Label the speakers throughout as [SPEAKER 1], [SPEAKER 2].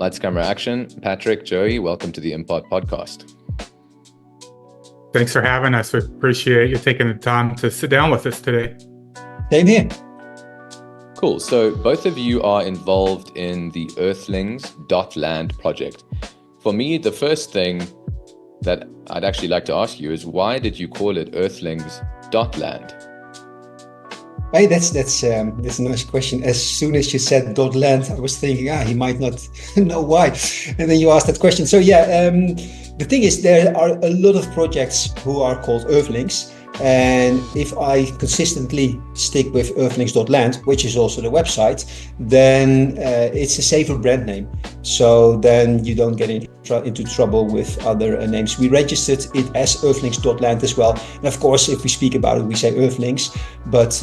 [SPEAKER 1] Lights, camera, action. Patrick, Joey, welcome to the Impart podcast.
[SPEAKER 2] Thanks for having us. We appreciate you taking the time to sit down with us today.
[SPEAKER 3] Same here.
[SPEAKER 1] Cool. So both of you are involved in the Earthlings.land project. For me, the first thing that I'd actually like to ask you is, why did you call it Earthlings.land?
[SPEAKER 3] Hey, that's a nice question. As soon as you said .land, I was thinking, he might not know why. And then you asked that question. So the thing is, there are a lot of projects who are called Earthlings. And if I consistently stick with Earthlings.land, which is also the website, then it's a safer brand name. So then you don't get into trouble with other names. We registered it as Earthlings.land as well. And of course, if we speak about it, we say Earthlings. But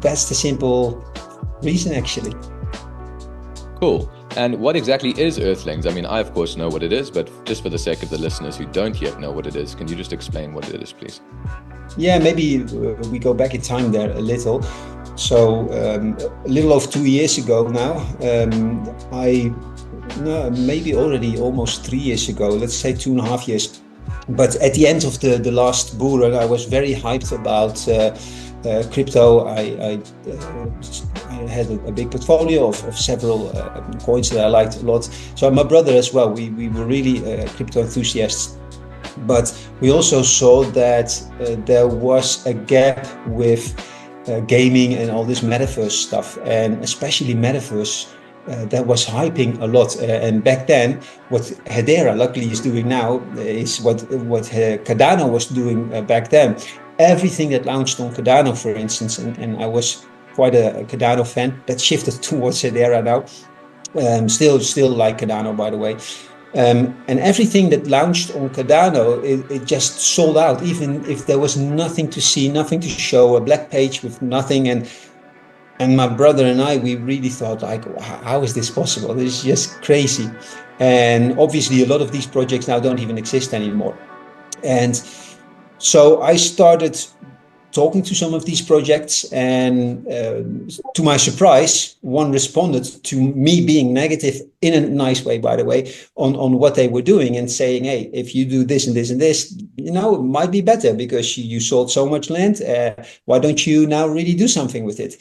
[SPEAKER 3] that's the simple reason, actually.
[SPEAKER 1] Cool. And what exactly is Earthlings? I mean, I of course know what it is, but just for the sake of the listeners who don't yet know what it is, can you just explain what it is, please?
[SPEAKER 3] Yeah, maybe we go back in time there a little. So a little over 2 years ago now, maybe already almost 3 years ago, let's say 2.5 years. But at the end of the last bull run, I was very hyped about crypto. I had a big portfolio of several coins that I liked a lot. So my brother as well, we were really crypto enthusiasts. But we also saw that there was a gap with gaming and all this metaverse stuff, and especially metaverse that was hyping a lot. And back then, what Hedera luckily is doing now is what Cardano was doing back then. Everything that launched on Cardano, for instance, and I was quite a Cardano fan. That shifted towards Hedera now. Still like Cardano, by the way. And everything that launched on Cardano, it just sold out, even if there was nothing to see, nothing to show, a black page with nothing. And my brother and I, we really thought, like, how is this possible? This is just crazy. And obviously a lot of these projects now don't even exist anymore. And so I started talking to some of these projects, and to my surprise, one responded to me being negative in a nice way, by the way, on what they were doing, and saying, hey, if you do this and this and this, it might be better because you sold so much land. Why don't you now really do something with it?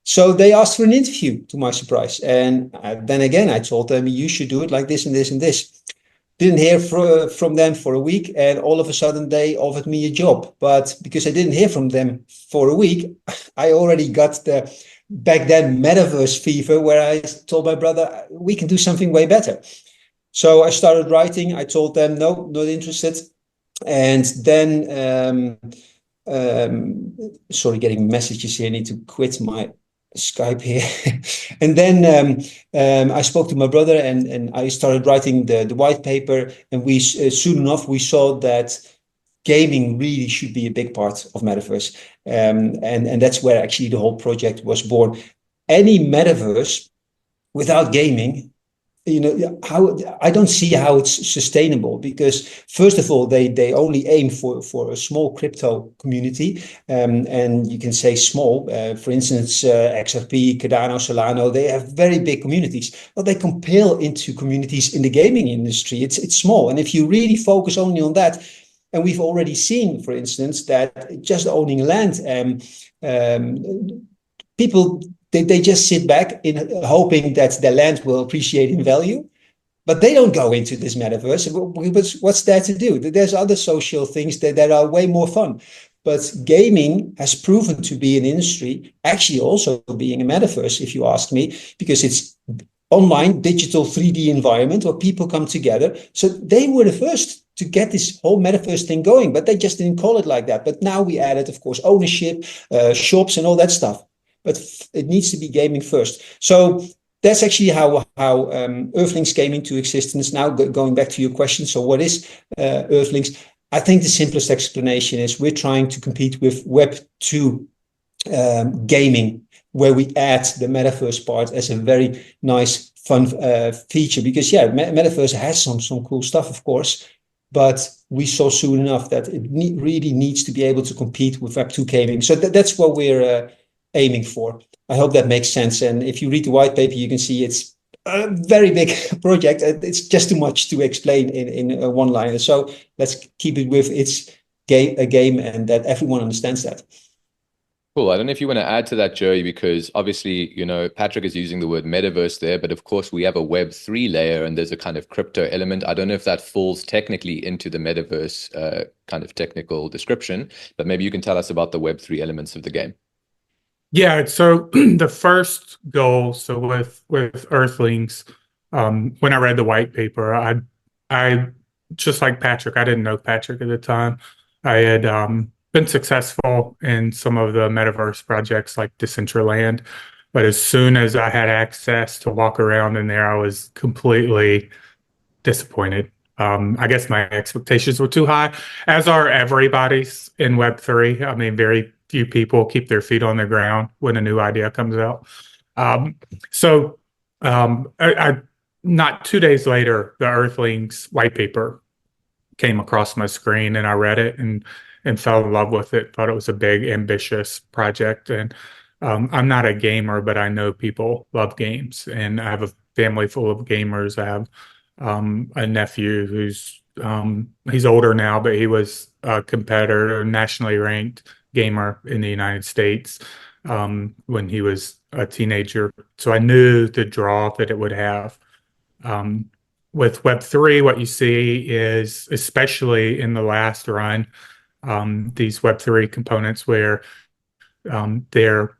[SPEAKER 3] So they asked for an interview, to my surprise. And then again, I told them, you should do it like this and this and this. Didn't hear from them for a week, and all of a sudden they offered me a job. But because I didn't hear from them for a week, I already got the back then metaverse fever, where I told my brother, we can do something way better. So I started writing. I told them, no, not interested. And then, sorry, getting messages here. I need to quit my Skype here. And then I spoke to my brother, and I started writing the white paper, and we soon enough we saw that gaming really should be a big part of metaverse, and that's where actually the whole project was born. Any metaverse without gaming, how I don't see how it's sustainable, because first of all, they only aim for a small crypto community, and you can say small. For instance, XRP, Cardano, Solano, they have very big communities, but they compile into communities in the gaming industry. It's small, and if you really focus only on that, and we've already seen, for instance, that just owning land, people. They just sit back in hoping that their land will appreciate in value, but they don't go into this metaverse. What's there to do? There's other social things that are way more fun. But gaming has proven to be an industry, actually also being a metaverse, if you ask me, because it's online, digital 3D environment where people come together. So they were the first to get this whole metaverse thing going, but they just didn't call it like that. But now we added, of course, ownership, shops and all that stuff. But it needs to be gaming first. So that's actually how Earthlings came into existence. Now, going back to your question, so what is Earthlings? I think the simplest explanation is we're trying to compete with WEB3 gaming, where we add the metaverse part as a very nice, fun feature. Because, metaverse has some cool stuff, of course, but we saw soon enough that it really needs to be able to compete with Web2 gaming. So that's what we're aiming for. I hope that makes sense. And if you read the white paper, you can see it's a very big project. It's just too much to explain in one line. So let's keep it with a game, and that everyone understands that.
[SPEAKER 1] Cool. I don't know if you want to add to that, Joey, because obviously, Patrick is using the word metaverse there, but of course we have a Web3 layer and there's a kind of crypto element. I don't know if that falls technically into the metaverse kind of technical description, but maybe you can tell us about the Web3 elements of the game.
[SPEAKER 2] Yeah, so the first goal, so with Earthlings, when I read the white paper, I just like Patrick, I didn't know Patrick at the time. I had been successful in some of the metaverse projects like Decentraland, but as soon as I had access to walk around in there, I was completely disappointed. I guess my expectations were too high, as are everybody's in Web3. I mean, very few people keep their feet on the ground when a new idea comes out. So not 2 days later, the Earthlings white paper came across my screen and I read it and fell in love with it. Thought it was a big, ambitious project. And I'm not a gamer, but I know people love games, and I have a family full of gamers. I have a nephew who's he's older now, but he was a competitor, nationally ranked gamer in the United States when he was a teenager. So I knew the draw that it would have. With Web3, what you see is, especially in the last run, these Web3 components where their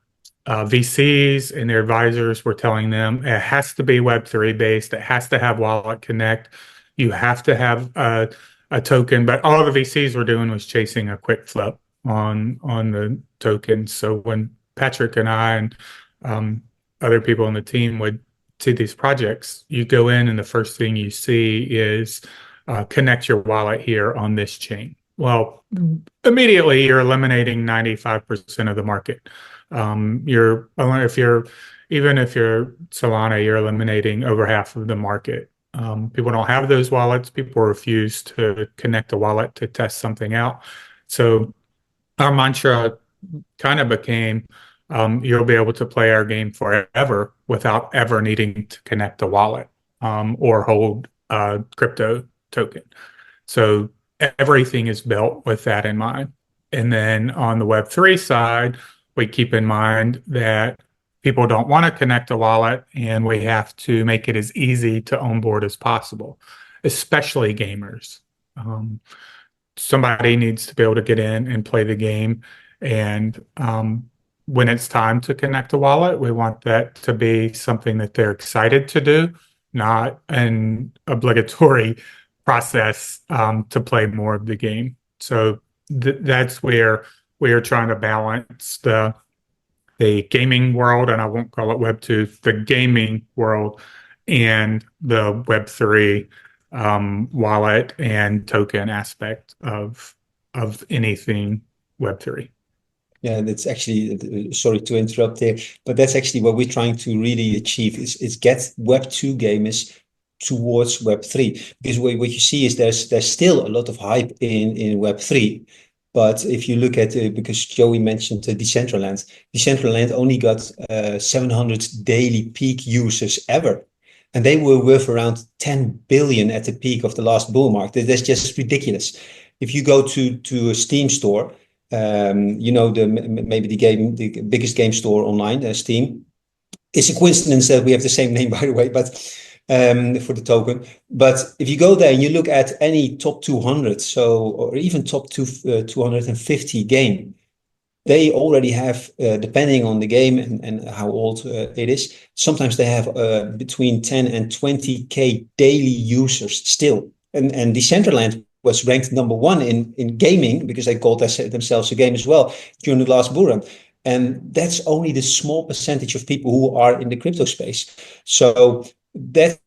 [SPEAKER 2] VCs and their advisors were telling them it has to be Web3 based, it has to have Wallet Connect, you have to have a token, but all the VCs were doing was chasing a quick flip on the token. So when Patrick and I and other people on the team would see these projects, you go in and the first thing you see is connect your wallet here on this chain. Well, immediately you're eliminating 95% of the market. Even if you're Solana, you're eliminating over half of the market. People don't have those wallets. People refuse to connect a wallet to test something out. So our mantra kind of became, you'll be able to play our game forever without ever needing to connect a wallet or hold a crypto token. So everything is built with that in mind. And then on the Web3 side, we keep in mind that people don't want to connect a wallet, and we have to make it as easy to onboard as possible, especially gamers. Somebody needs to be able to get in and play the game. And when it's time to connect a wallet, we want that to be something that they're excited to do, not an obligatory process to play more of the game. So that's where we are trying to balance the gaming world, and I won't call it Web2, the gaming world, and the Web3 wallet and token aspect of anything Web3.
[SPEAKER 3] Yeah, that's actually, sorry to interrupt there, but that's actually what we're trying to really achieve is get Web2 gamers towards Web3. Because what you see is there's still a lot of hype in Web3. But if you look at, because Joey mentioned Decentraland only got 700 daily peak users ever. And they were worth around 10 billion at the peak of the last bull market. That's just ridiculous. If you go to a Steam store, maybe the biggest game store online, Steam. It's a coincidence that we have the same name, by the way, but for the token. But if you go there and you look at any top 200, or even top 250 game, they already have, depending on the game and how old it is, sometimes they have between 10 and 20K daily users still. And Decentraland was ranked #1 in gaming because they called themselves a game as well during the last bull run. And that's only the small percentage of people who are in the crypto space. So that's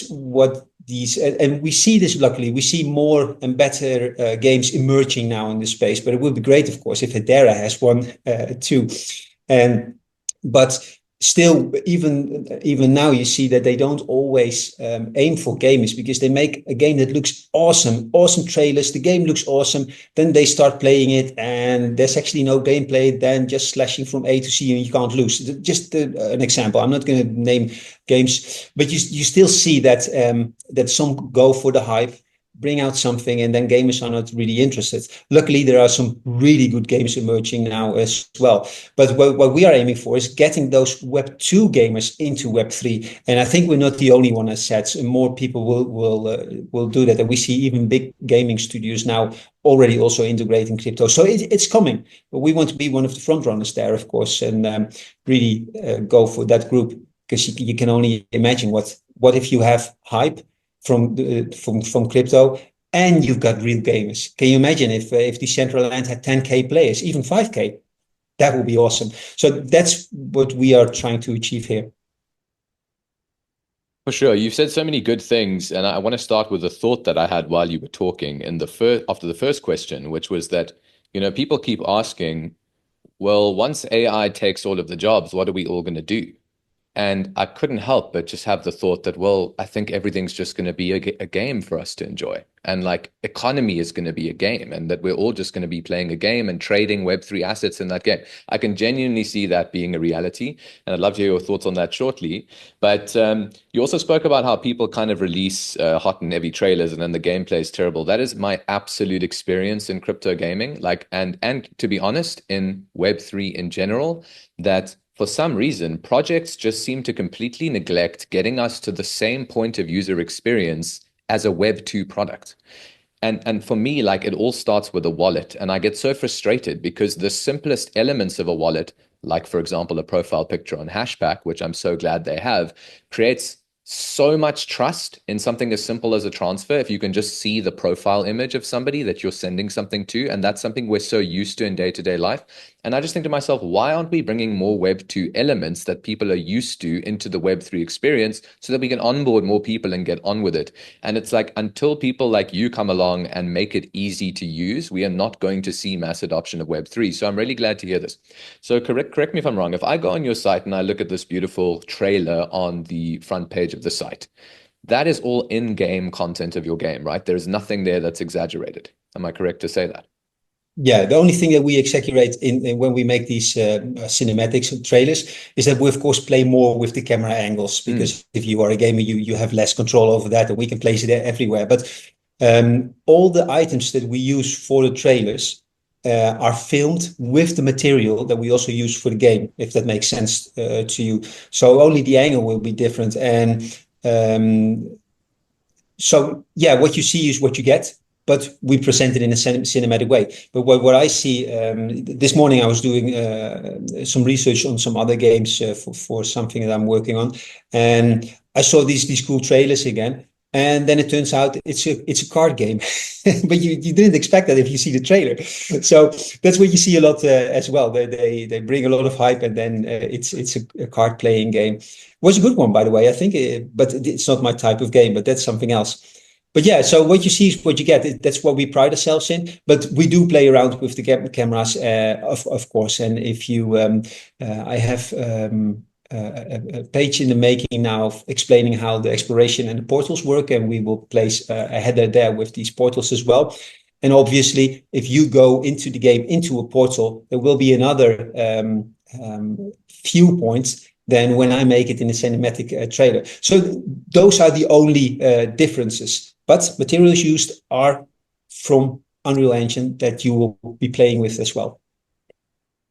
[SPEAKER 3] what these, and we see this, luckily, we see more and better games emerging now in this space, but it would be great, of course, if Hedera has one too. But still, even now, you see that they don't always aim for gamers, because they make a game that looks awesome trailers, the game looks awesome, then they start playing it and there's actually no gameplay, then just slashing from A to C and you can't lose. Just an example, I'm not going to name games, but you still see that that some go for the hype, bring out something, and then gamers are not really interested. Luckily, there are some really good games emerging now as well. But what we are aiming for is getting those Web 2 gamers into Web 3. And I think we're not the only one, as said. So more people will do that. And we see even big gaming studios now already also integrating crypto. So it's coming. But we want to be one of the front runners there, of course, and really go for that group. Because you can only imagine what if you have hype from crypto and you've got real gamers. Can you imagine if Decentraland had 10K players, even 5K? That would be awesome. So that's what we are trying to achieve here.
[SPEAKER 1] For sure. You've said so many good things, and I want to start with a thought that I had while you were talking after the first question, which was that, people keep asking, well, once AI takes all of the jobs, what are we all going to do? And I couldn't help but just have the thought that, well, I think everything's just going to be a game for us to enjoy. And like economy is going to be a game, and that we're all just going to be playing a game and trading Web3 assets in that game. I can genuinely see that being a reality. And I'd love to hear your thoughts on that shortly. But you also spoke about how people kind of release hot and heavy trailers and then the gameplay is terrible. That is my absolute experience in crypto gaming. And to be honest, in Web3 in general, that for some reason, projects just seem to completely neglect getting us to the same point of user experience as a Web 2 product. And for me, like, it all starts with a wallet. And I get so frustrated because the simplest elements of a wallet, like, for example, a profile picture on Hashpack, which I'm so glad they have, creates so much trust in something as simple as a transfer. If you can just see the profile image of somebody that you're sending something to, and that's something we're so used to in day-to-day life. And I just think to myself, why aren't we bringing more Web 2 elements that people are used to into the Web 3 experience so that we can onboard more people and get on with it? And it's like, until people like you come along and make it easy to use, we are not going to see mass adoption of Web 3. So I'm really glad to hear this. So correct me if I'm wrong. If I go on your site and I look at this beautiful trailer on the front page of the site, that is all in-game content of your game, right? There's nothing there that's exaggerated. Am I correct to say that?
[SPEAKER 3] Yeah, the only thing that we exaggerate in when we make these cinematics and trailers is that we, of course, play more with the camera angles, because if you are a gamer, you have less control over that, and we can place it everywhere. But all the items that we use for the trailers are filmed with the material that we also use for the game, if that makes sense to you. So only the angle will be different. And so, yeah, what you see is what you get, but we present it in a cinematic way. But what I see, this morning I was doing some research on some other games for something that I'm working on, and I saw these cool trailers again. And then it turns out it's a card game, but you didn't expect that if you see the trailer. So that's what you see a lot as well. They bring a lot of hype, and then it's a card playing game. It was a good one, by the way, I think, but it's not my type of game. But that's something else. But yeah, so what you see is what you get. That's what we pride ourselves in. But we do play around with the cameras, of course. And if you, I have a page in the making now of explaining how the exploration and the portals work, and we will place a header there with these portals as well. And obviously, if you go into the game into a portal, there will be another viewpoint than when I make it in a cinematic trailer. So those are the only differences. But materials used are from Unreal Engine that you will be playing with as well.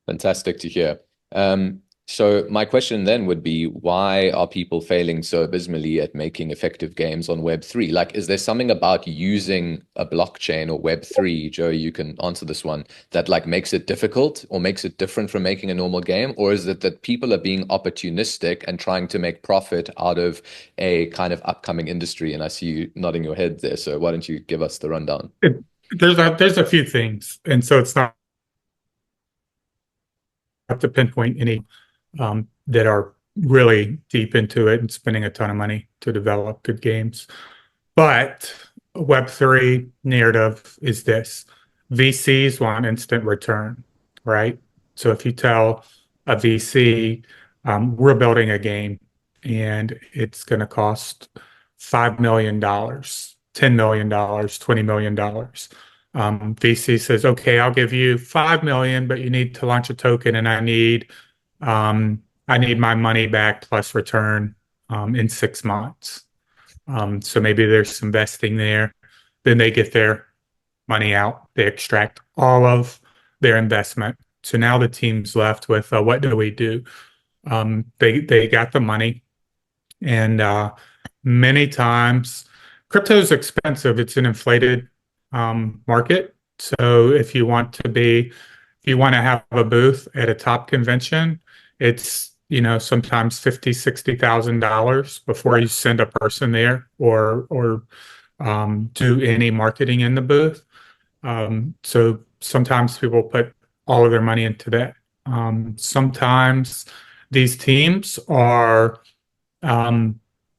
[SPEAKER 1] Fantastic to hear. So my question then would be, why are people failing so abysmally at making effective games on Web3? Like, is there something about using a blockchain or Web3, Joe, you can answer this one, that like makes it difficult or makes it different from making a normal game? Or is it that people are being opportunistic and trying to make profit out of a kind of upcoming industry? And I see you nodding your head there. So why don't you give us the rundown?
[SPEAKER 2] There's a few things. And so it's not to pinpoint any that are really deep into it and spending a ton of money to develop good games. But Web3 narrative is this: VCs want instant return, right? So if you tell a VC, we're building a game and it's going to cost $5 million, $10 million, $20 million. VC says, okay, I'll give you 5 million, but you need to launch a token and I need my money back plus return in 6 months. So maybe there's some vesting there. Then they get their money out. They extract all of their investment. So now the team's left with what do we do? They got the money, and many times crypto is expensive. It's an inflated market. So if you want to have a booth at a top convention, it's sometimes $50,000-$60,000 before you send a person there or do any marketing in the booth. So sometimes people put all of their money into that. Sometimes these teams are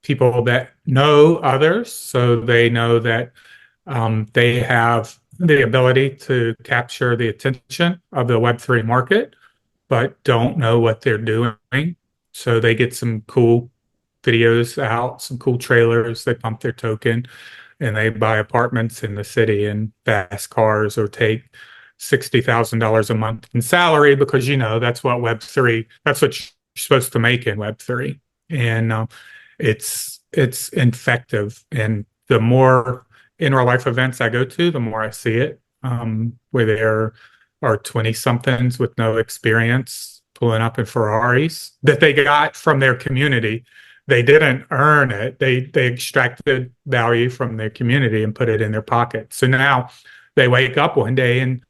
[SPEAKER 2] people that know others, so they know that they have the ability to capture the attention of the Web3 market, but don't know what they're doing. So they get some cool videos out, some cool trailers, they pump their token, and they buy apartments in the city and fast cars or take $60,000 a month in salary because, that's what Web3, that's what you're supposed to make in Web3. And it's infective. And the more in real life events I go to, the more I see it, where there are 20-somethings with no experience pulling up in Ferraris that they got from their community. They didn't earn it. They extracted value from their community and put it in their pocket. So now they wake up one day and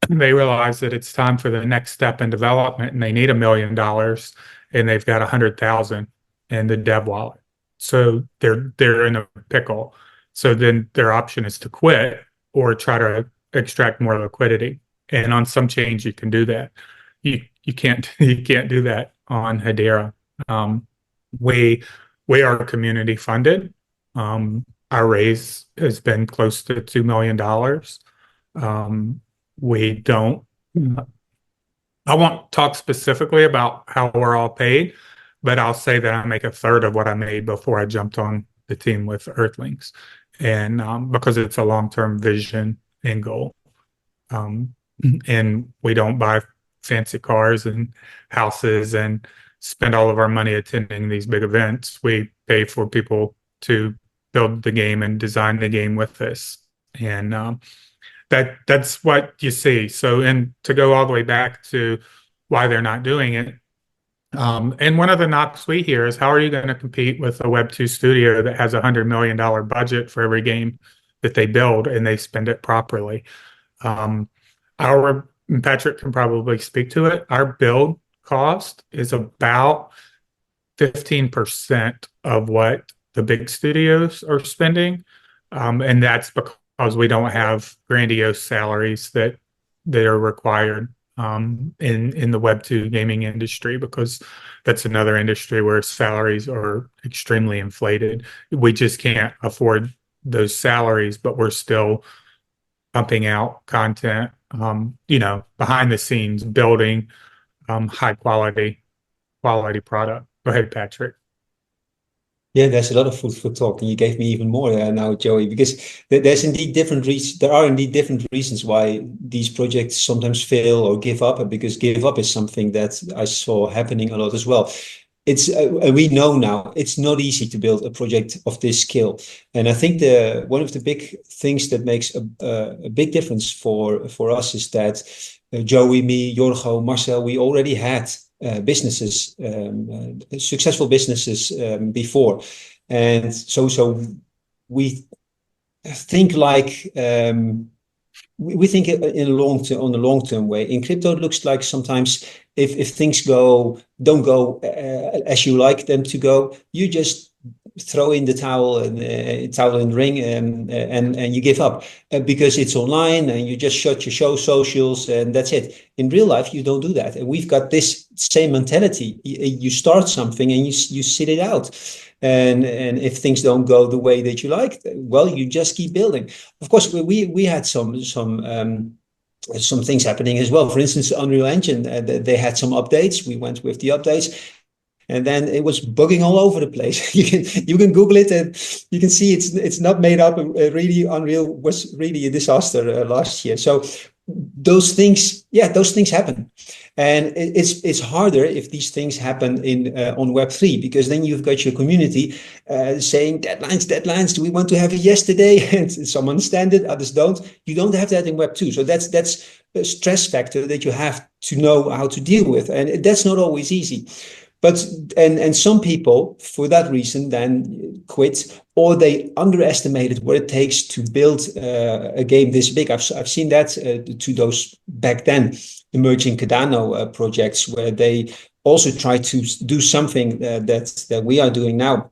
[SPEAKER 2] they realize that it's time for the next step in development, and they need $1 million, and they've got 100,000 in the dev wallet. So they're in a pickle. So then their option is to quit or try to extract more liquidity. And on some chains you can do that. You can't do that on Hedera. We are community funded. Our raise has been close to $2 million. I won't talk specifically about how we're all paid, but I'll say that I make a third of what I made before I jumped on the team with Earthlings. And because it's a long-term vision and goal. And we don't buy fancy cars and houses and spend all of our money attending these big events. We pay for people to build the game and design the game with us. And that's what you see. So, and to go all the way back to why they're not doing it. And one of the knocks we hear is, how are you going to compete with a Web2 studio that has $100 million budget for every game that they build and they spend it properly? Patrick can probably speak to it. Our build cost is about 15% of what the big studios are spending. And that's because we don't have grandiose salaries that are required in the Web2 gaming industry, because that's another industry where salaries are extremely inflated. We just can't afford those salaries, but we're still pumping out content, behind the scenes, building high quality product. Go ahead, Patrick.
[SPEAKER 3] Yeah, there's a lot of food for thought, and you gave me even more now, Joey, because there's indeed different reasons. There are indeed different reasons why these projects sometimes fail or give up, because give up is something that I saw happening a lot as well. It's we know now it's not easy to build a project of this scale, and I think one of the big things that makes a big difference for us is that Joey, me, Jorgo, Marcel, we already had businesses, successful businesses before, and so we think like we think in on the long term way. In crypto, it looks like sometimes if things don't go as you like them to go, you just throw in the towel and in the ring and you give up because it's online and you just shut your socials and that's it. In real life, you don't do that, and we've got this same mentality. You start something and you sit it out, and if things don't go the way that you like, well, you just keep building. Of course, we had some things happening as well. For instance, Unreal Engine, they had some updates. We went with the updates. and then it was bugging all over the place. You can Google it, and you can see it's not made up. Really, Unreal was really a disaster last year. So those things happen, and it's harder if these things happen on Web3, because then you've got your community saying deadlines. Do we want to have it yesterday? And some understand it, others don't. You don't have that in Web2, so that's a stress factor that you have to know how to deal with, and that's not always easy. But and some people, for that reason, then quit, or they underestimated what it takes to build a game this big. I've seen that to those back then emerging Cardano projects, where they also tried to do something that we are doing now,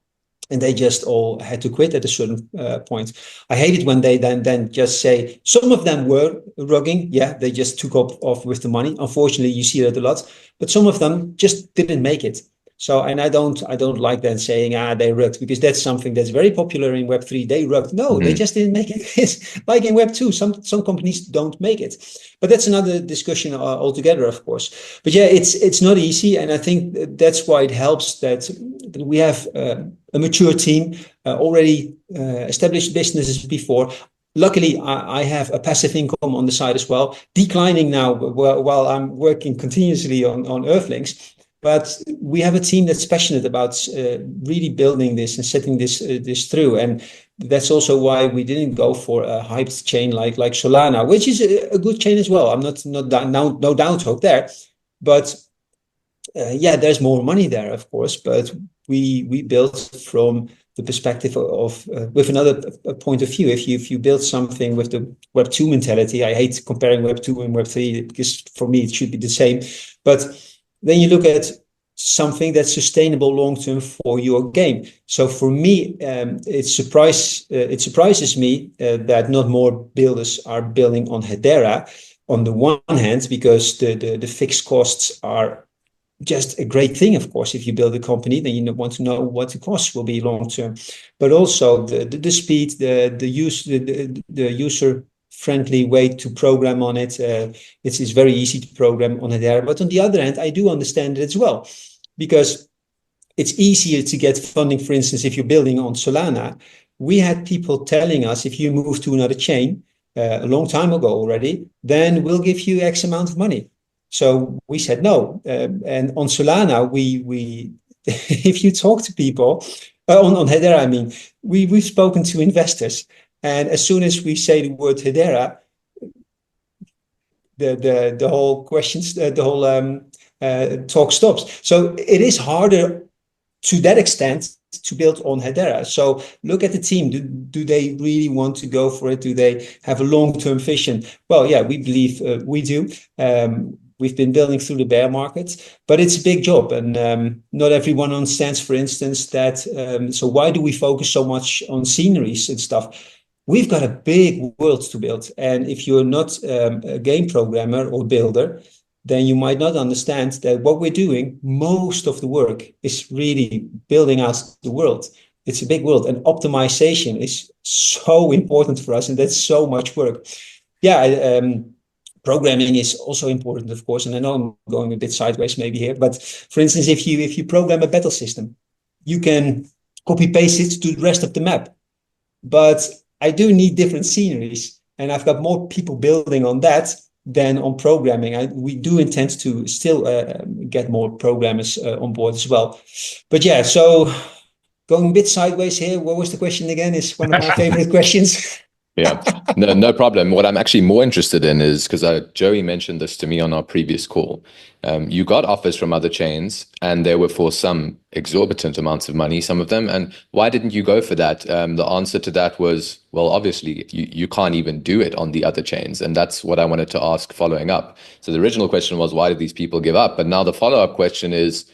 [SPEAKER 3] and they just all had to quit at a certain point. I hate it when they then just say, some of them were rugging, yeah, they just took off with the money. Unfortunately, you see that a lot, but some of them just didn't make it. So, and I don't like that saying, they rugged, because that's something that's very popular in Web3. They rugged. No, they just didn't make it. It's like in Web2, some companies don't make it. But that's another discussion altogether, of course. But yeah, it's not easy. And I think that's why it helps that we have a mature team, already established businesses before. Luckily, I have a passive income on the side as well, declining now while I'm working continuously on Earthlings. But we have a team that's passionate about really building this and setting this through, and that's also why we didn't go for a hyped chain like Solana, which is a good chain as well. I'm no doubt there, but yeah, there's more money there, of course. But we built from the perspective of with another point of view. If you build something with the Web2 mentality, I hate comparing Web2 and Web3, because for me it should be the same, but then you look at something that's sustainable long-term for your game. So for me, it surprises me that not more builders are building on Hedera, on the one hand, because the fixed costs are just a great thing. Of course, if you build a company, then you want to know what the costs will be long-term, but also the speed, the user friendly way to program on it. It's very easy to program on it there. But on the other hand, I do understand it as well, because it's easier to get funding. For instance, if you're building on Solana, we had people telling us, if you move to another chain a long time ago already, then we'll give you X amount of money. So we said no. And on Solana, we if you talk to people on Hedera, I mean, we've spoken to investors. And as soon as we say the word Hedera, the whole questions, the whole talk stops. So it is harder to that extent to build on Hedera. So look at the team. Do they really want to go for it? Do they have a long-term vision? Well, yeah, we believe we do. We've been building through the bear market, but it's a big job, and not everyone understands, for instance, that. So why do we focus so much on sceneries and stuff? We've got a big world to build. And if you're not a game programmer or builder, then you might not understand that what we're doing, most of the work is really building out the world. It's a big world, and optimization is so important for us, and that's so much work. Yeah, programming is also important, of course, and I know I'm going a bit sideways maybe here, but for instance, if you program a battle system, you can copy paste it to the rest of the map. But I do need different sceneries, and I've got more people building on that than on programming. We do intend to still get more programmers on board as well. But yeah, so going a bit sideways here. What was the question again? Is one of my favorite questions.
[SPEAKER 1] Yeah, no problem. What I'm actually more interested in is, because Joey mentioned this to me on our previous call, you got offers from other chains, and they were for some exorbitant amounts of money, some of them. And why didn't you go for that? The answer to that was, well, obviously you can't even do it on the other chains. And that's what I wanted to ask following up. So the original question was, why did these people give up? But now the follow-up question is,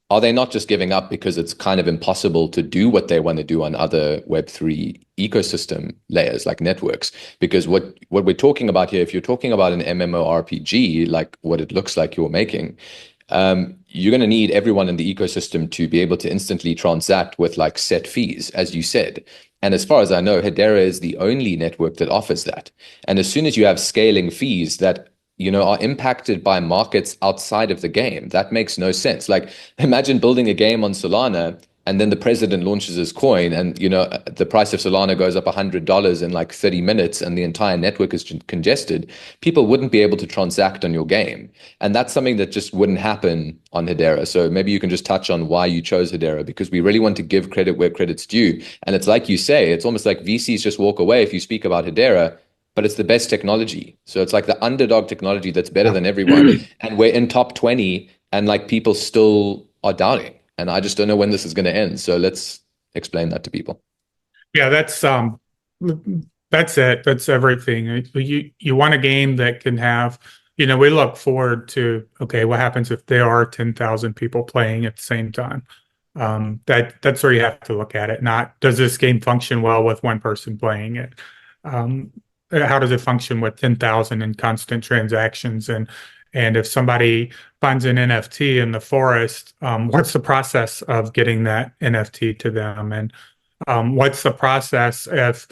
[SPEAKER 1] are they not just giving up because it's kind of impossible to do what they want to do on other Web3 ecosystem layers like networks? Because what we're talking about here, if you're talking about an MMORPG, like what it looks like you're making, you're going to need everyone in the ecosystem to be able to instantly transact with like set fees, as you said. And as far as I know, Hedera is the only network that offers that. And as soon as you have scaling fees that are impacted by markets outside of the game. That makes no sense. Like, imagine building a game on Solana and then the president launches his coin and, the price of Solana goes up $100 in like 30 minutes and the entire network is congested. People wouldn't be able to transact on your game. And that's something that just wouldn't happen on Hedera. So maybe you can just touch on why you chose Hedera, because we really want to give credit where credit's due. And it's like you say, it's almost like VCs just walk away if you speak about Hedera, but it's the best technology. So it's like the underdog technology that's better than everyone. And we're in top 20 and like people still are doubting. And I just don't know when this is going to end. So let's explain that to people.
[SPEAKER 2] Yeah, that's it. That's everything. You want a game that can have, we look forward to, okay, what happens if there are 10,000 people playing at the same time? That's where you have to look at it. Not, does this game function well with one person playing it? How does it function with 10,000 in constant transactions? And if somebody finds an NFT in the forest, what's the process of getting that NFT to them? And what's the process if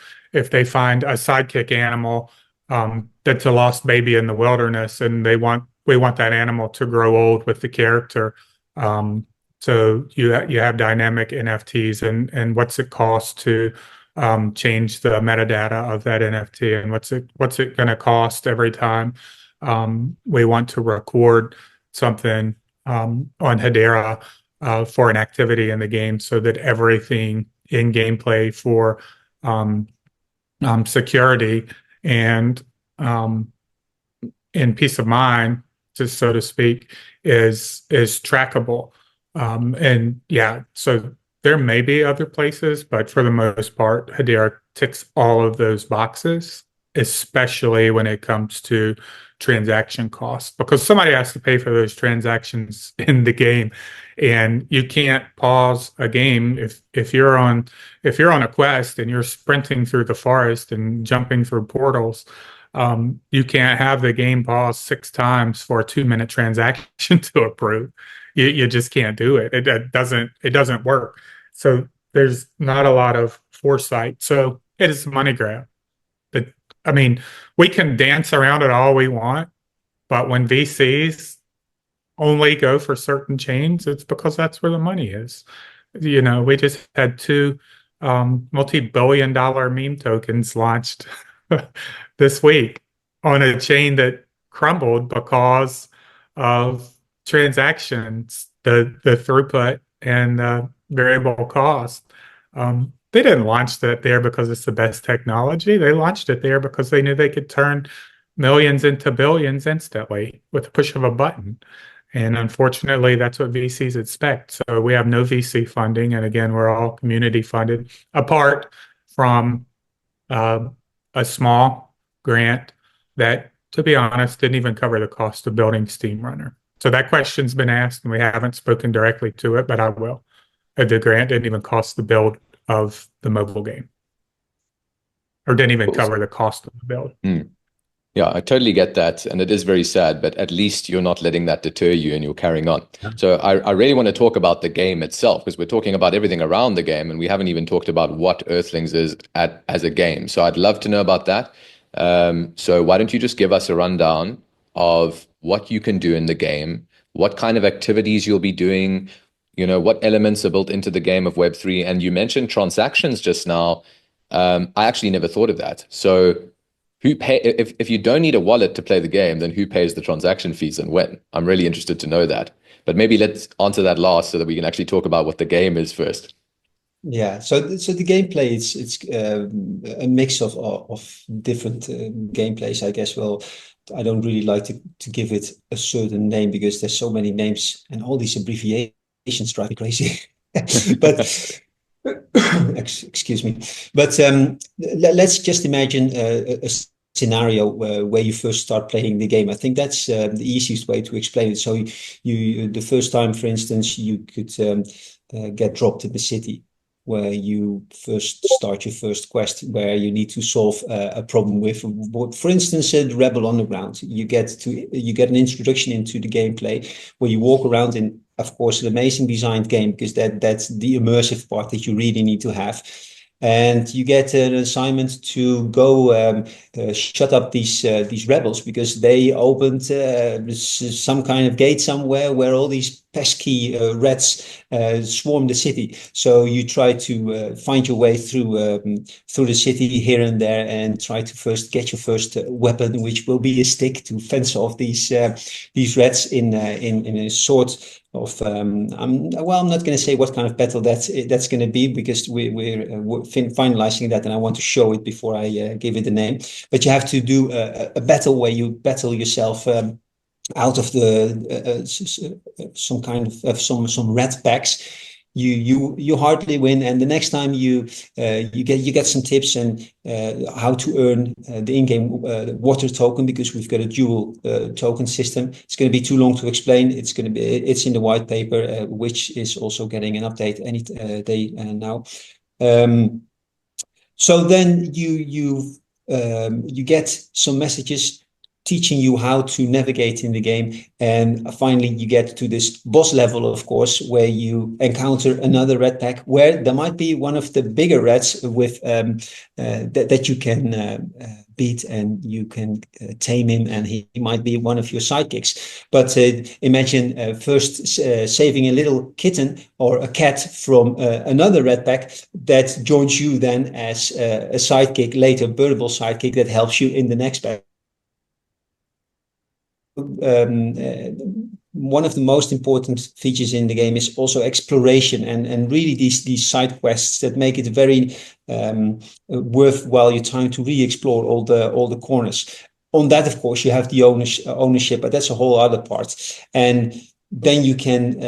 [SPEAKER 2] they find a sidekick animal that's a lost baby in the wilderness, and we want that animal to grow old with the character? So you have dynamic NFTs, and what's it cost to change the metadata of that NFT, and what's it going to cost every time we want to record something on Hedera for an activity in the game, so that everything in gameplay for security and in peace of mind, just so to speak, is trackable. And yeah, so there may be other places, but for the most part, Hedera ticks all of those boxes, especially when it comes to transaction costs, because somebody has to pay for those transactions in the game. And you can't pause a game if you're on a quest and you're sprinting through the forest and jumping through portals. You can't have the game pause 6 times for a 2-minute transaction to approve. You just can't do it. It doesn't work. So there's not a lot of foresight. So it is a money grab. I mean, we can dance around it all we want, but when VCs only go for certain chains, it's because that's where the money is. We just had 2 multi-billion-dollar meme tokens launched this week on a chain that crumbled because of transactions, the throughput and the variable cost. They didn't launch that there because it's the best technology. They launched it there because they knew they could turn millions into billions instantly with the push of a button. And unfortunately, that's what VCs expect. So we have no VC funding. And again, we're all community funded, apart from a small grant that, to be honest, didn't even cover the cost of building Steam Runner. So that question's been asked, and we haven't spoken directly to it, but I will. The grant didn't even cost the build of the mobile game, or didn't even cover the cost of the build.
[SPEAKER 1] Yeah, I totally get that. And it is very sad, but at least you're not letting that deter you and you're carrying on. Yeah. So I really want to talk about the game itself, because we're talking about everything around the game and we haven't even talked about what Earthlings is as a game. So I'd love to know about that. So why don't you just give us a rundown of what you can do in the game, what kind of activities you'll be doing, what elements are built into the game of Web3. And you mentioned transactions just now. I actually never thought of that. So who pay if you don't need a wallet to play the game, then who pays the transaction fees and when? I'm really interested to know that. But maybe let's answer that last so that we can actually talk about what the game is first.
[SPEAKER 3] Yeah, so the gameplay, it's a mix of different gameplays, I guess. Well, I don't really like to give it a certain name because there's so many names and all these abbreviations drive me crazy. But excuse me. But let's just imagine a scenario where you first start playing the game. I think that's the easiest way to explain it. So you the first time, for instance, you could get dropped in the city, where you first start your first quest, where you need to solve a problem with, for instance, the Rebel Underground. You get an introduction into the gameplay where you walk around in, of course, an amazing designed game, because that's the immersive part that you really need to have. and you get an assignment to go shut up these rebels because they opened some kind of gate somewhere where all these pesky rats swarm the city. So you try to find your way through the city here and there and try to first get your first weapon, which will be a stick to fence off these rats in a sort of I'm not going to say what kind of battle that's going to be because we're finalizing that, and I want to show it before I give it a name. But you have to do a battle where you battle yourself out of some kind of some rat packs. You hardly win, and the next time you get some tips and how to earn the in-game water token, because we've got a dual token system. It's going to be too long to explain. It's in the white paper, which is also getting an update any day now. So then you get some messages teaching you how to navigate in the game, and finally you get to this boss level, of course, where you encounter another red pack, where there might be one of the bigger rats with that you can beat, and you can tame him, and he might be one of your sidekicks. But imagine first saving a little kitten or a cat from another red pack that joins you then as a sidekick, later birdable sidekick that helps you in the next battle. One of the most important features in the game is also exploration, and really these side quests that make it very worthwhile your time to re-explore all the corners. On that, of course, you have the ownership, but that's a whole other part. And then you can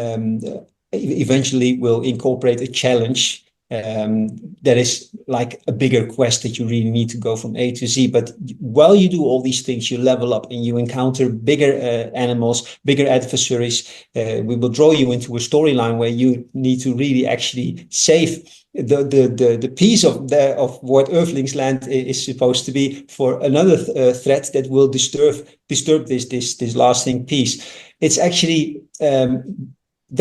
[SPEAKER 3] eventually will incorporate a challenge that is like a bigger quest that you really need to go from A to Z. But while you do all these things, you level up and you encounter bigger animals, bigger adversaries. We will draw you into a storyline where you need to really actually save the piece of what Earthlings.land is supposed to be for another threat that will disturb this lasting piece. It's actually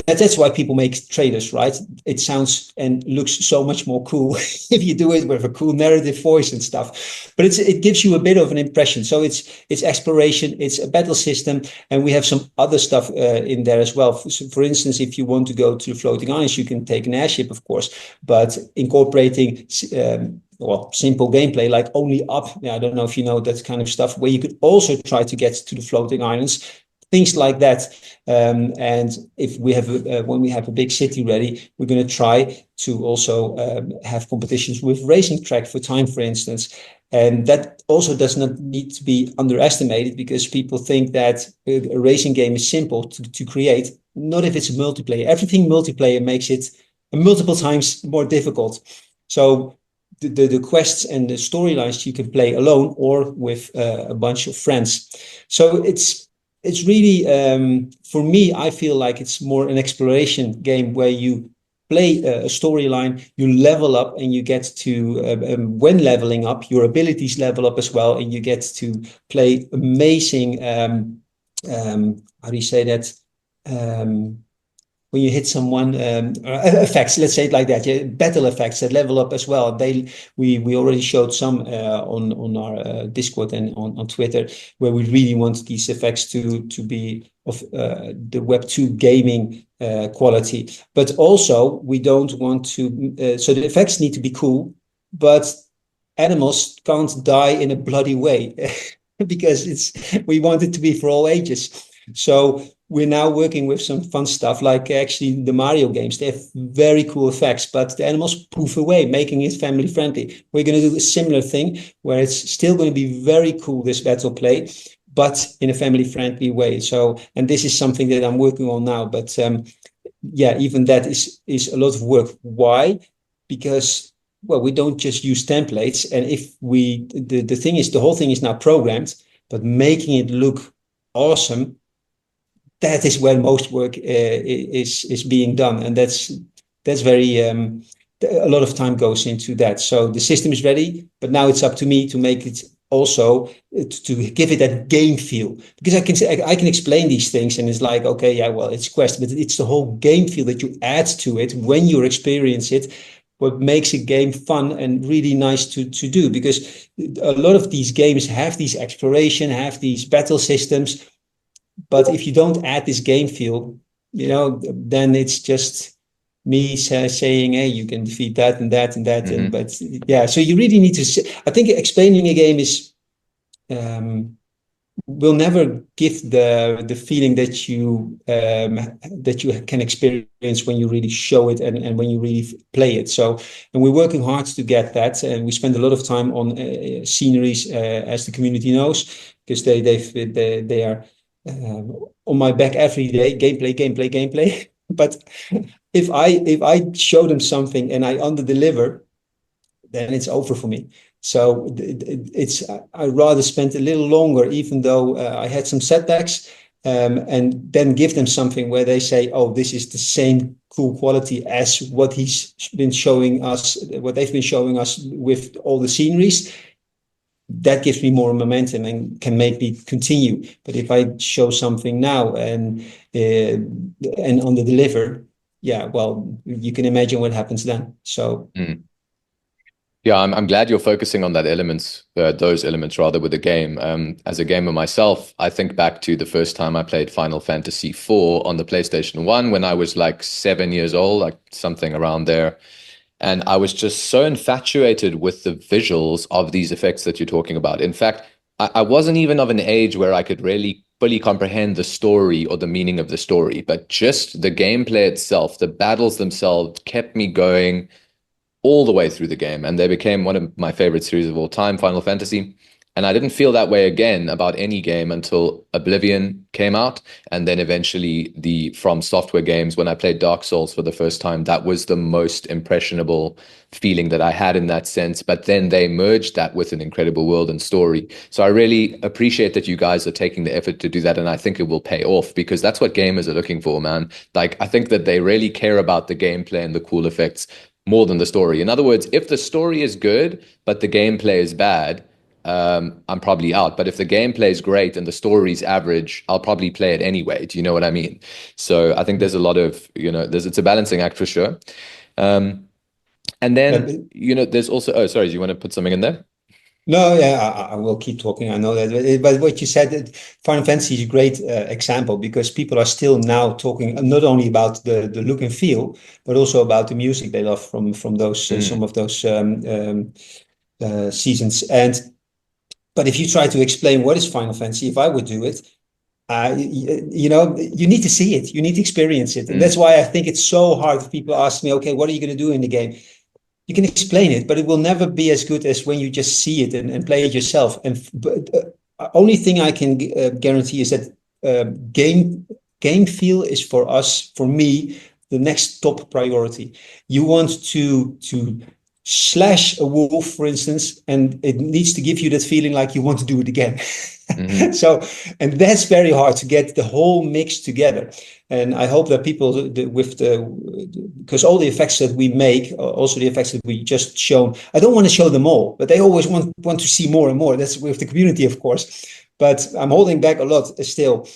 [SPEAKER 3] that's why people make trailers, right? It sounds and looks so much more cool if you do it with a cool narrative voice and stuff. But it gives you a bit of an impression. So it's exploration, it's a battle system, and we have some other stuff in there as well. So for instance, if you want to go to floating islands, you can take an airship, of course, but incorporating simple gameplay like only up. I don't know if you know that kind of stuff, where you could also try to get to the floating islands. Things like that, and if we have when we have a big city ready, we're going to try to also have competitions with racing track for time, for instance. And that also does not need to be underestimated, because people think that a racing game is simple to create. Not if it's multiplayer. Everything multiplayer makes it multiple times more difficult. So the quests and the storylines you can play alone or with a bunch of friends. So it's really, for me, I feel like it's more an exploration game where you play a storyline, you level up, and you get to, when leveling up, your abilities level up as well, and you get to play amazing, how do you say that? When you hit someone, effects, let's say it like that, battle effects that level up as well. We already showed some on our Discord and on Twitter, where we really want these effects to be of the Web2 gaming quality. But also, we don't want to, so the effects need to be cool, but animals can't die in a bloody way because we want it to be for all ages. So we're now working with some fun stuff, like actually the Mario games. They have very cool effects, but the animals poof away, making it family friendly. We're going to do a similar thing where it's still going to be very cool, this battle play, but in a family friendly way. So, and this is something that I'm working on now, but even that is a lot of work. Why? Because, well, we don't just use templates. And if the thing is, the whole thing is now programmed, but making it look awesome, that is where most work is being done, and that's very a lot of time goes into that. So the system is ready, but now it's up to me to make it also to give it that game feel, because I can explain these things and it's like, okay, yeah, well, it's quest, but it's the whole game feel that you add to it when you experience it. what makes a game fun and really nice to do, because a lot of these games have these exploration, have these battle systems, but if you don't add this game feel, then it's just me saying, hey, you can defeat that and that and that.
[SPEAKER 1] Mm-hmm.
[SPEAKER 3] But yeah, so you really need to, I think explaining a game is, will never give the feeling that you can experience when you really show it and when you really play it. So, and we're working hard to get that, and we spend a lot of time on sceneries, as the community knows, because they are on my back every day. Gameplay. But if I show them something and I under deliver, then it's over for me. So I rather spend a little longer, even though I had some setbacks, and then give them something where they say, oh, this is the same cool quality as what he's been showing us, what they've been showing us with all the sceneries. That gives me more momentum and can make me continue. But if I show something now and under deliver, yeah, well, you can imagine what happens then. So.
[SPEAKER 1] Yeah, I'm glad you're focusing on those elements rather with the game. As a gamer myself, I think back to the first time I played Final Fantasy IV on the PlayStation 1 when I was like 7 years old, like something around there. And I was just so infatuated with the visuals of these effects that you're talking about. In fact, I wasn't even of an age where I could really fully comprehend the story or the meaning of the story, but just the gameplay itself, the battles themselves kept me going all the way through the game, and they became one of my favorite series of all time, Final Fantasy. And I didn't feel that way again about any game until Oblivion came out, and then eventually the From Software games. When I played Dark Souls for the first time, that was the most impressionable feeling that I had in that sense. But then they merged that with an incredible world and story. So I really appreciate that you guys are taking the effort to do that, and I think it will pay off, because that's what gamers are looking for, man. Like, I think that they really care about the gameplay and the cool effects more than the story. In other words, if the story is good but the gameplay is bad, I'm probably out. But if the gameplay is great and the story's average, I'll probably play it anyway. Do you know what I mean? So I think there's a lot of, it's a balancing act for sure. And then, there's also, oh, sorry, do you want to put something in there?
[SPEAKER 3] No, yeah, I will keep talking. I know that, but what you said, Final Fantasy is a great example, because people are still now talking not only about the look and feel, but also about the music they love from those some of those seasons. But if you try to explain what is Final Fantasy, if I would do it, you need to see it, you need to experience it, and that's why I think it's so hard if people ask me, okay, what are you going to do in the game? You can explain it, but it will never be as good as when you just see it and play it yourself. And only thing I can guarantee is that game feel is for me, the next top priority. You want to slash a wolf, for instance, and it needs to give you that feeling like you want to do it again. So, and that's very hard to get the whole mix together. And I hope that people because all the effects that we make, also the effects that we just shown, I don't want to show them all, but they always want to see more and more. That's with the community, of course, but I'm holding back a lot still.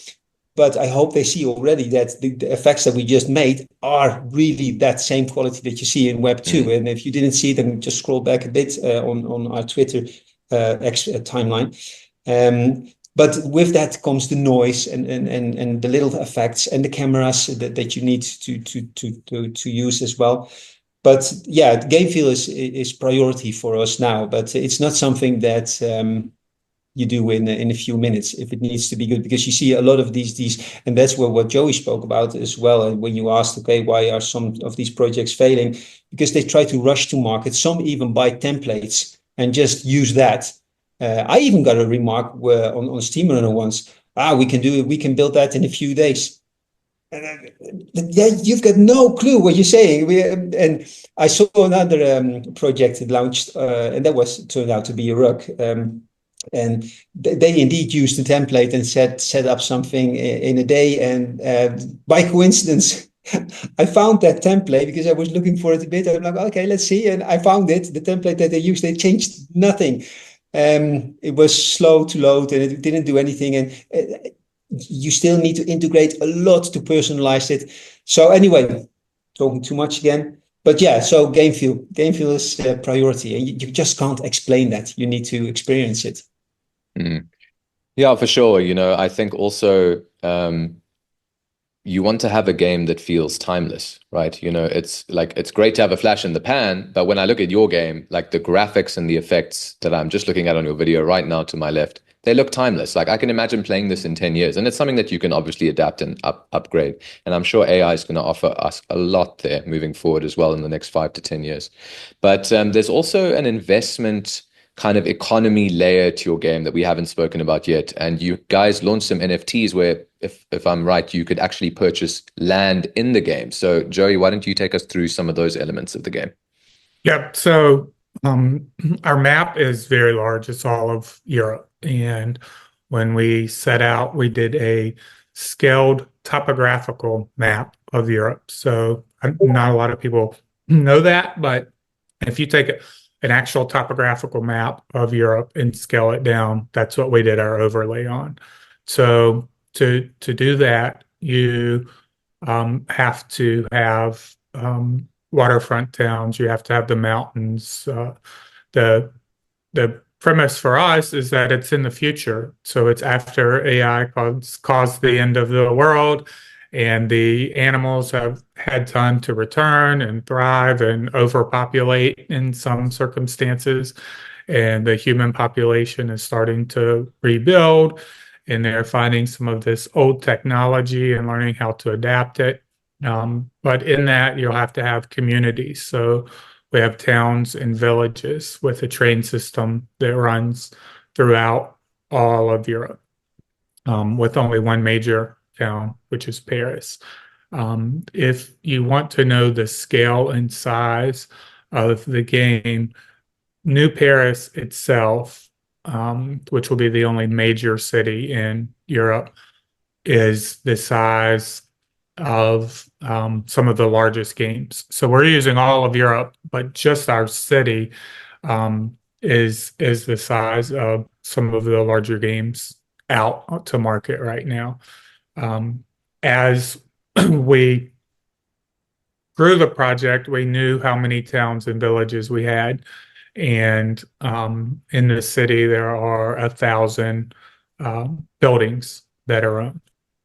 [SPEAKER 3] But I hope they see already that the effects that we just made are really that same quality that you see in Web2. And if you didn't see it, then just scroll back a bit on our Twitter timeline. But with that comes the noise and the little effects and the cameras that you need to use as well. But yeah, game feel is priority for us now. But it's not something that you do in a few minutes if it needs to be good, because you see a lot of these, and that's what Joey spoke about as well. And when you asked, okay, why are some of these projects failing? Because they try to rush to market. Some even buy templates and just use that. I even got a remark on SteamRunner once. We can build that in a few days. Yeah, you've got no clue what you're saying. And I saw another project that launched, and that turned out to be a rug. And they indeed used the template and set up something in a day. And by coincidence, I found that template because I was looking for it a bit. I'm like, okay, let's see. And I found it, the template that they used. They changed nothing. It was slow to load and it didn't do anything. And you still need to integrate a lot to personalize it. So anyway, talking too much again. But yeah, so game feel is priority, and you just can't explain that. You need to experience it.
[SPEAKER 1] Mm. Yeah, for sure. I think also you want to have a game that feels timeless, right? It's great to have a flash in the pan, but when I look at your game, like the graphics and the effects that I'm just looking at on your video right now to my left, they look timeless. Like I can imagine playing this in 10 years, and it's something that you can obviously adapt and upgrade. And I'm sure AI is going to offer us a lot there moving forward as well in the next 5 to 10 years. But there's also an investment kind of economy layer to your game that we haven't spoken about yet. And you guys launched some NFTs where, if I'm right, you could actually purchase land in the game. So Joey, why don't you take us through some of those elements of the game?
[SPEAKER 2] Yep. So our map is very large. It's all of Europe. And when we set out, we did a scaled topographical map of Europe. So not a lot of people know that, but if you take an actual topographical map of Europe and scale it down, that's what we did our overlay on. So to do that, you have to have waterfront towns. You have to have the mountains. The premise for us is that it's in the future, so it's after AI caused the end of the world, and the animals have had time to return and thrive and overpopulate in some circumstances, and the human population is starting to rebuild, and they're finding some of this old technology and learning how to adapt it. But in that, you'll have to have communities. So we have towns and villages with a train system that runs throughout all of Europe, with only one major town, which is Paris. If you want to know the scale and size of the game, New Paris itself, which will be the only major city in Europe, is the size of some of the largest games. So we're using all of Europe, but just our city is the size of some of the larger games out to market right now. As we grew the project, we knew how many towns and villages we had. And in the city, there are 1,000 buildings that are owned.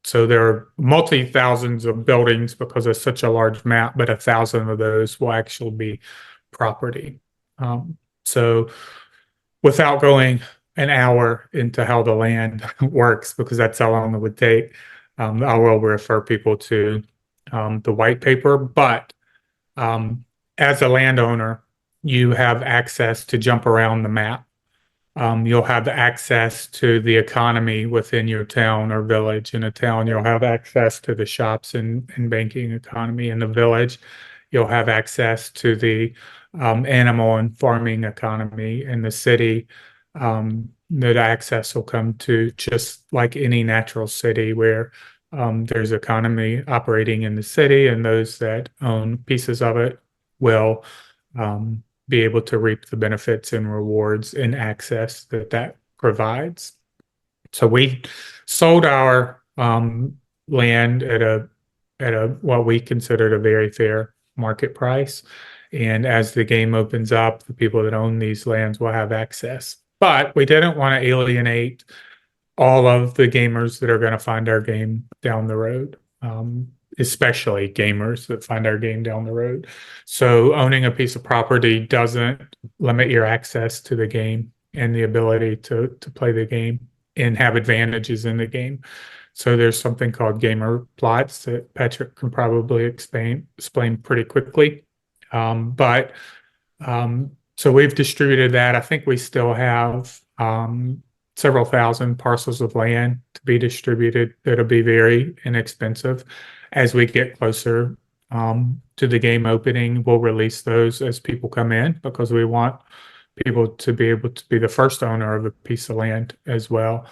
[SPEAKER 2] So there are multi-thousands of buildings because it's such a large map, but 1,000 of those will actually be property. So without going an hour into how the land works, because that's how long it would take, I will refer people to the white paper. But as a landowner, you have access to jump around the map. You'll have access to the economy within your town or village. In a town, you'll have access to the shops and banking economy. In the village, you'll have access to the animal and farming economy. In the city, that access will come to just like any natural city where there's economy operating in the city, and those that own pieces of it will be able to reap the benefits and rewards and access that provides. So we sold our land at a what we considered a very fair market price. And as the game opens up, the people that own these lands will have access. But we didn't want to alienate all of the gamers that are going to find our game down the road. Especially gamers that find our game down the road. So owning a piece of property doesn't limit your access to the game and the ability to play the game and have advantages in the game. So there's something called gamer plots that Patrick can probably explain pretty quickly. So we've distributed that. I think we still have several thousand parcels of land to be distributed that'll be very inexpensive. As we get closer to the game opening, we'll release those as people come in, because we want people to be able to be the first owner of a piece of land as well,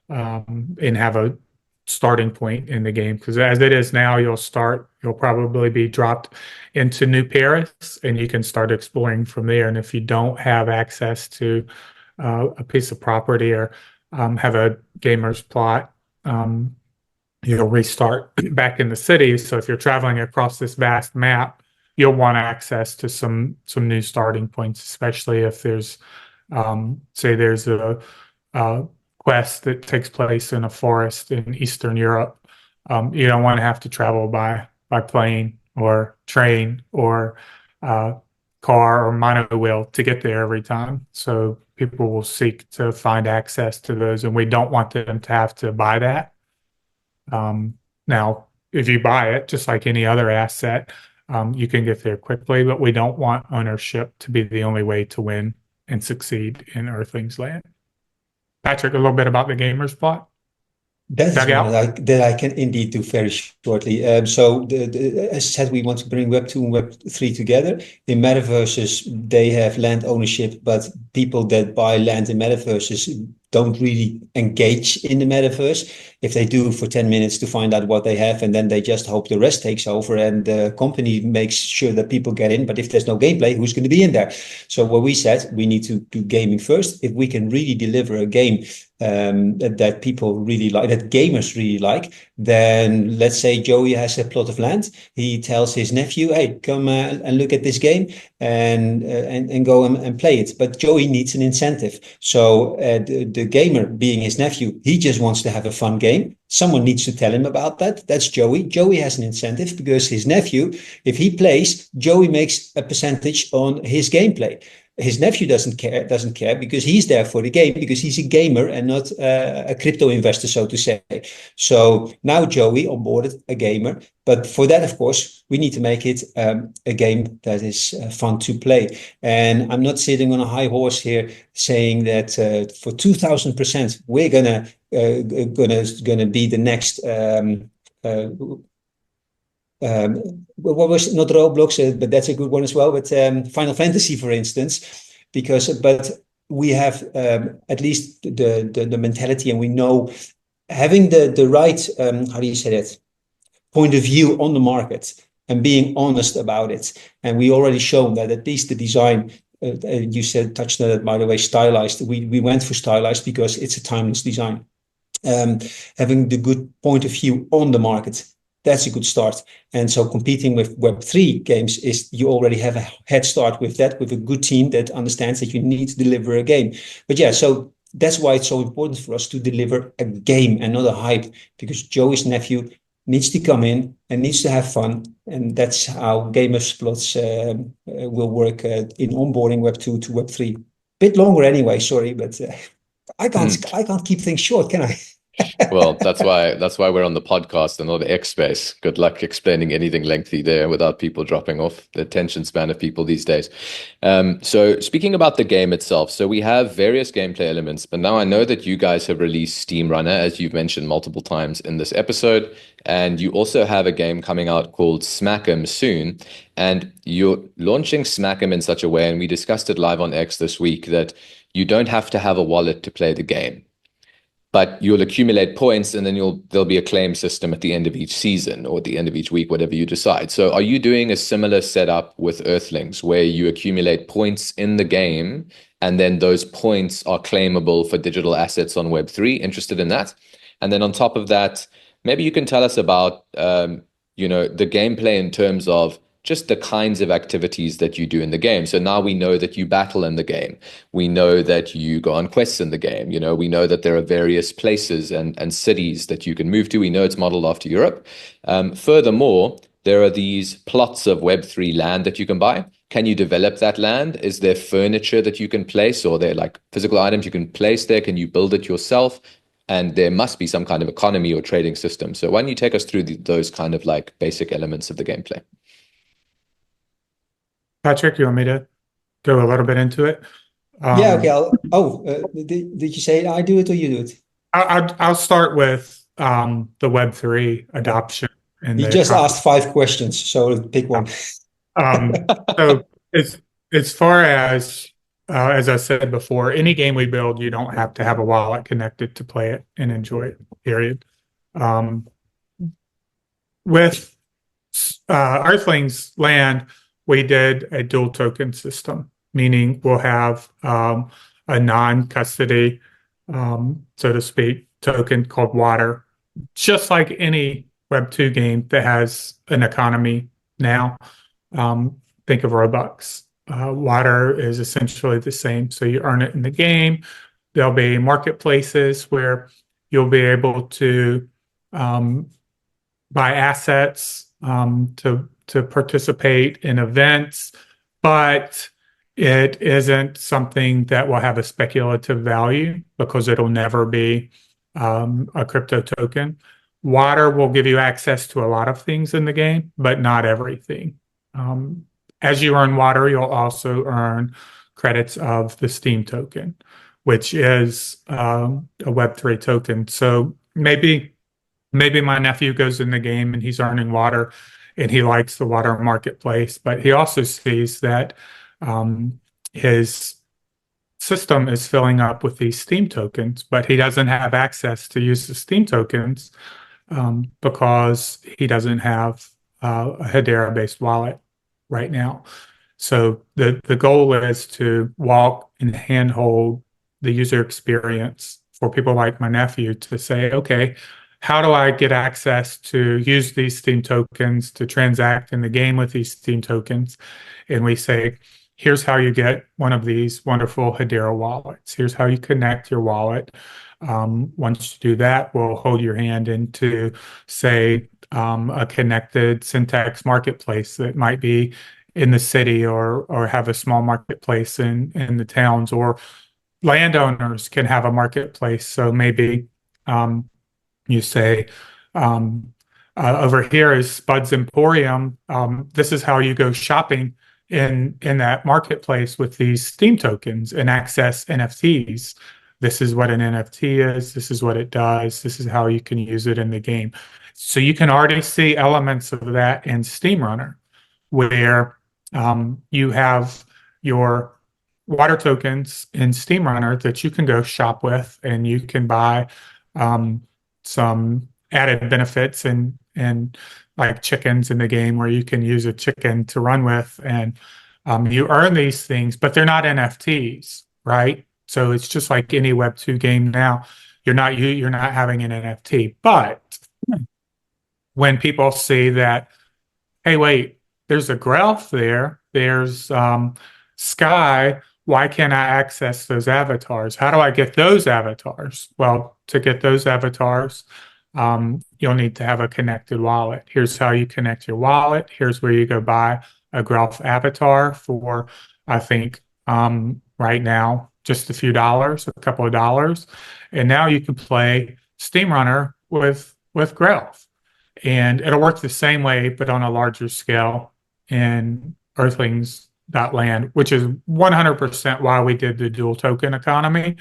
[SPEAKER 2] and have a starting point in the game. Because as it is now, you'll probably be dropped into New Paris, and you can start exploring from there. And if you don't have access to a piece of property or have a gamer's plot, you'll restart back in the city. So if you're traveling across this vast map, you'll want access to some new starting points, especially if there's say there's a quest that takes place in a forest in Eastern Europe. You don't want to have to travel by plane or train or car or monowheel to get there every time. So people will seek to find access to those, and we don't want them to have to buy that. Now, if you buy it, just like any other asset, you can get there quickly, but we don't want ownership to be the only way to win and succeed in Earthlings.land. Patrick, a little bit about the gamer's plot.
[SPEAKER 3] That is one that I can indeed do very shortly. So, as I said, we want to bring Web2 and Web3 together. In metaverses, they have land ownership, but people that buy land in metaverses don't really engage in the metaverse. If they do for 10 minutes to find out what they have, and then they just hope the rest takes over and the company makes sure that people get in. But if there's no gameplay, who's going to be in there? So what we said, we need to do gaming first. If we can really deliver a game that people really like, that gamers really like, then let's say Joey has a plot of land. He tells his nephew, hey, come and look at this game and go and play it. But Joey needs an incentive. So the gamer, being his nephew, he just wants to have a fun game. Someone needs to tell him about that. That's Joey. Joey has an incentive because his nephew, if he plays, Joey makes a percentage on his gameplay. His nephew doesn't care because he's there for the game, because he's a gamer and not a crypto investor, so to say. So now Joey onboarded a gamer, but for that, of course, we need to make it a game that is fun to play. And I'm not sitting on a high horse here saying that for 2000%, we're gonna be the next. What was not Roblox, but that's a good one as well. But Final Fantasy, for instance, but we have at least the mentality, and we know having the right how do you say that, point of view on the market and being honest about it. And we already shown that at least the design. You said touched on it, by the way, stylized. We went for stylized because it's a timeless design. Having the good point of view on the market. That's a good start. And so competing with Web3 games is you already have a head start with that, with a good team that understands that you need to deliver a game. But yeah, so that's why it's so important for us to deliver a game and not a hype, because Joey's nephew needs to come in and needs to have fun. And that's how gamers plots will work in onboarding Web2 to Web3. Bit longer anyway, sorry, but I can't keep things short, can I?
[SPEAKER 1] Well, that's why we're on the podcast and not the X space. Good luck explaining anything lengthy there without people dropping off the attention span of people these days. So speaking about the game itself, so we have various gameplay elements, but now I know that you guys have released Steam Runner, as you've mentioned multiple times in this episode, and you also have a game coming out called Smack 'em soon, and you're launching Smack 'em in such a way, and we discussed it live on X this week, that you don't have to have a wallet to play the game. But you'll accumulate points, and then there'll be a claim system at the end of each season or at the end of each week, whatever you decide. So are you doing a similar setup with Earthlings, where you accumulate points in the game, and then those points are claimable for digital assets on Web3? Interested in that? And then on top of that, maybe you can tell us about the gameplay in terms of just the kinds of activities that you do in the game. So now we know that you battle in the game. We know that you go on quests in the game. We know that there are various places and cities that you can move to. We know it's modeled after Europe. Furthermore, there are these plots of Web3 land that you can buy. Can you develop that land? Is there furniture that you can place, or there like physical items you can place there? Can you build it yourself? And there must be some kind of economy or trading system. So why don't you take us through those kind of like basic elements of the gameplay?
[SPEAKER 2] Patrick, you want me to go a little bit into it?
[SPEAKER 3] Yeah, okay. Did you say I do it or you do it?
[SPEAKER 2] I'll start with the Web3 adoption.
[SPEAKER 3] You just asked 5 questions, so pick one.
[SPEAKER 2] So as far as I said before, any game we build, you don't have to have a wallet connected to play it and enjoy it, period. With Earthlings.land, we did a dual token system, meaning we'll have a non-custody, so to speak, token called water, just like any Web2 game that has an economy now. think of Robux. Water is essentially the same. So you earn it in the game. There'll be marketplaces where you'll be able to buy assets to participate in events, but it isn't something that will have a speculative value because it'll never be a crypto token. Water will give you access to a lot of things in the game, but not everything. As you earn water, you'll also earn credits of the Steam token, which is a Web3 token. So maybe my nephew goes in the game and he's earning water and he likes the water marketplace, but he also sees that his system is filling up with these Steam tokens, but he doesn't have access to use the Steam tokens because he doesn't have a Hedera-based wallet right now. So the goal is to walk and handhold the user experience for people like my nephew to say, okay, how do I get access to use these Steam tokens to transact in the game with these Steam tokens? And we say, here's how you get one of these wonderful Hedera wallets. Here's how you connect your wallet. Once you do that, we'll hold your hand into, say, a connected Syntax marketplace that might be in the city or have a small marketplace in the towns, or landowners can have a marketplace. So maybe you say, over here is Spud's Emporium. This is how you go shopping in that marketplace with these Steam tokens and access NFTs. This is what an NFT is. This is what it does. This is how you can use it in the game. So you can already see elements of that in Steam Runner, where you have your water tokens in Steam Runner that you can go shop with, and you can buy some added benefits and like chickens in the game, where you can use a chicken to run with, and you earn these things, but they're not NFTs, right? So it's just like any Web2 game now. You're not having an NFT, but when people see that, hey, wait, there's a Grelf there, there's Sky, why can't I access those avatars? How do I get those avatars? Well, to get those avatars, you'll need to have a connected wallet. Here's how you connect your wallet. Here's where you go buy a Grelf avatar for, I think, right now, just a few dollars, a couple of dollars. And now you can play Steam Runner with Grelf. And it'll work the same way, but on a larger scale in Earthlings.land, which is 100% why we did the dual token economy.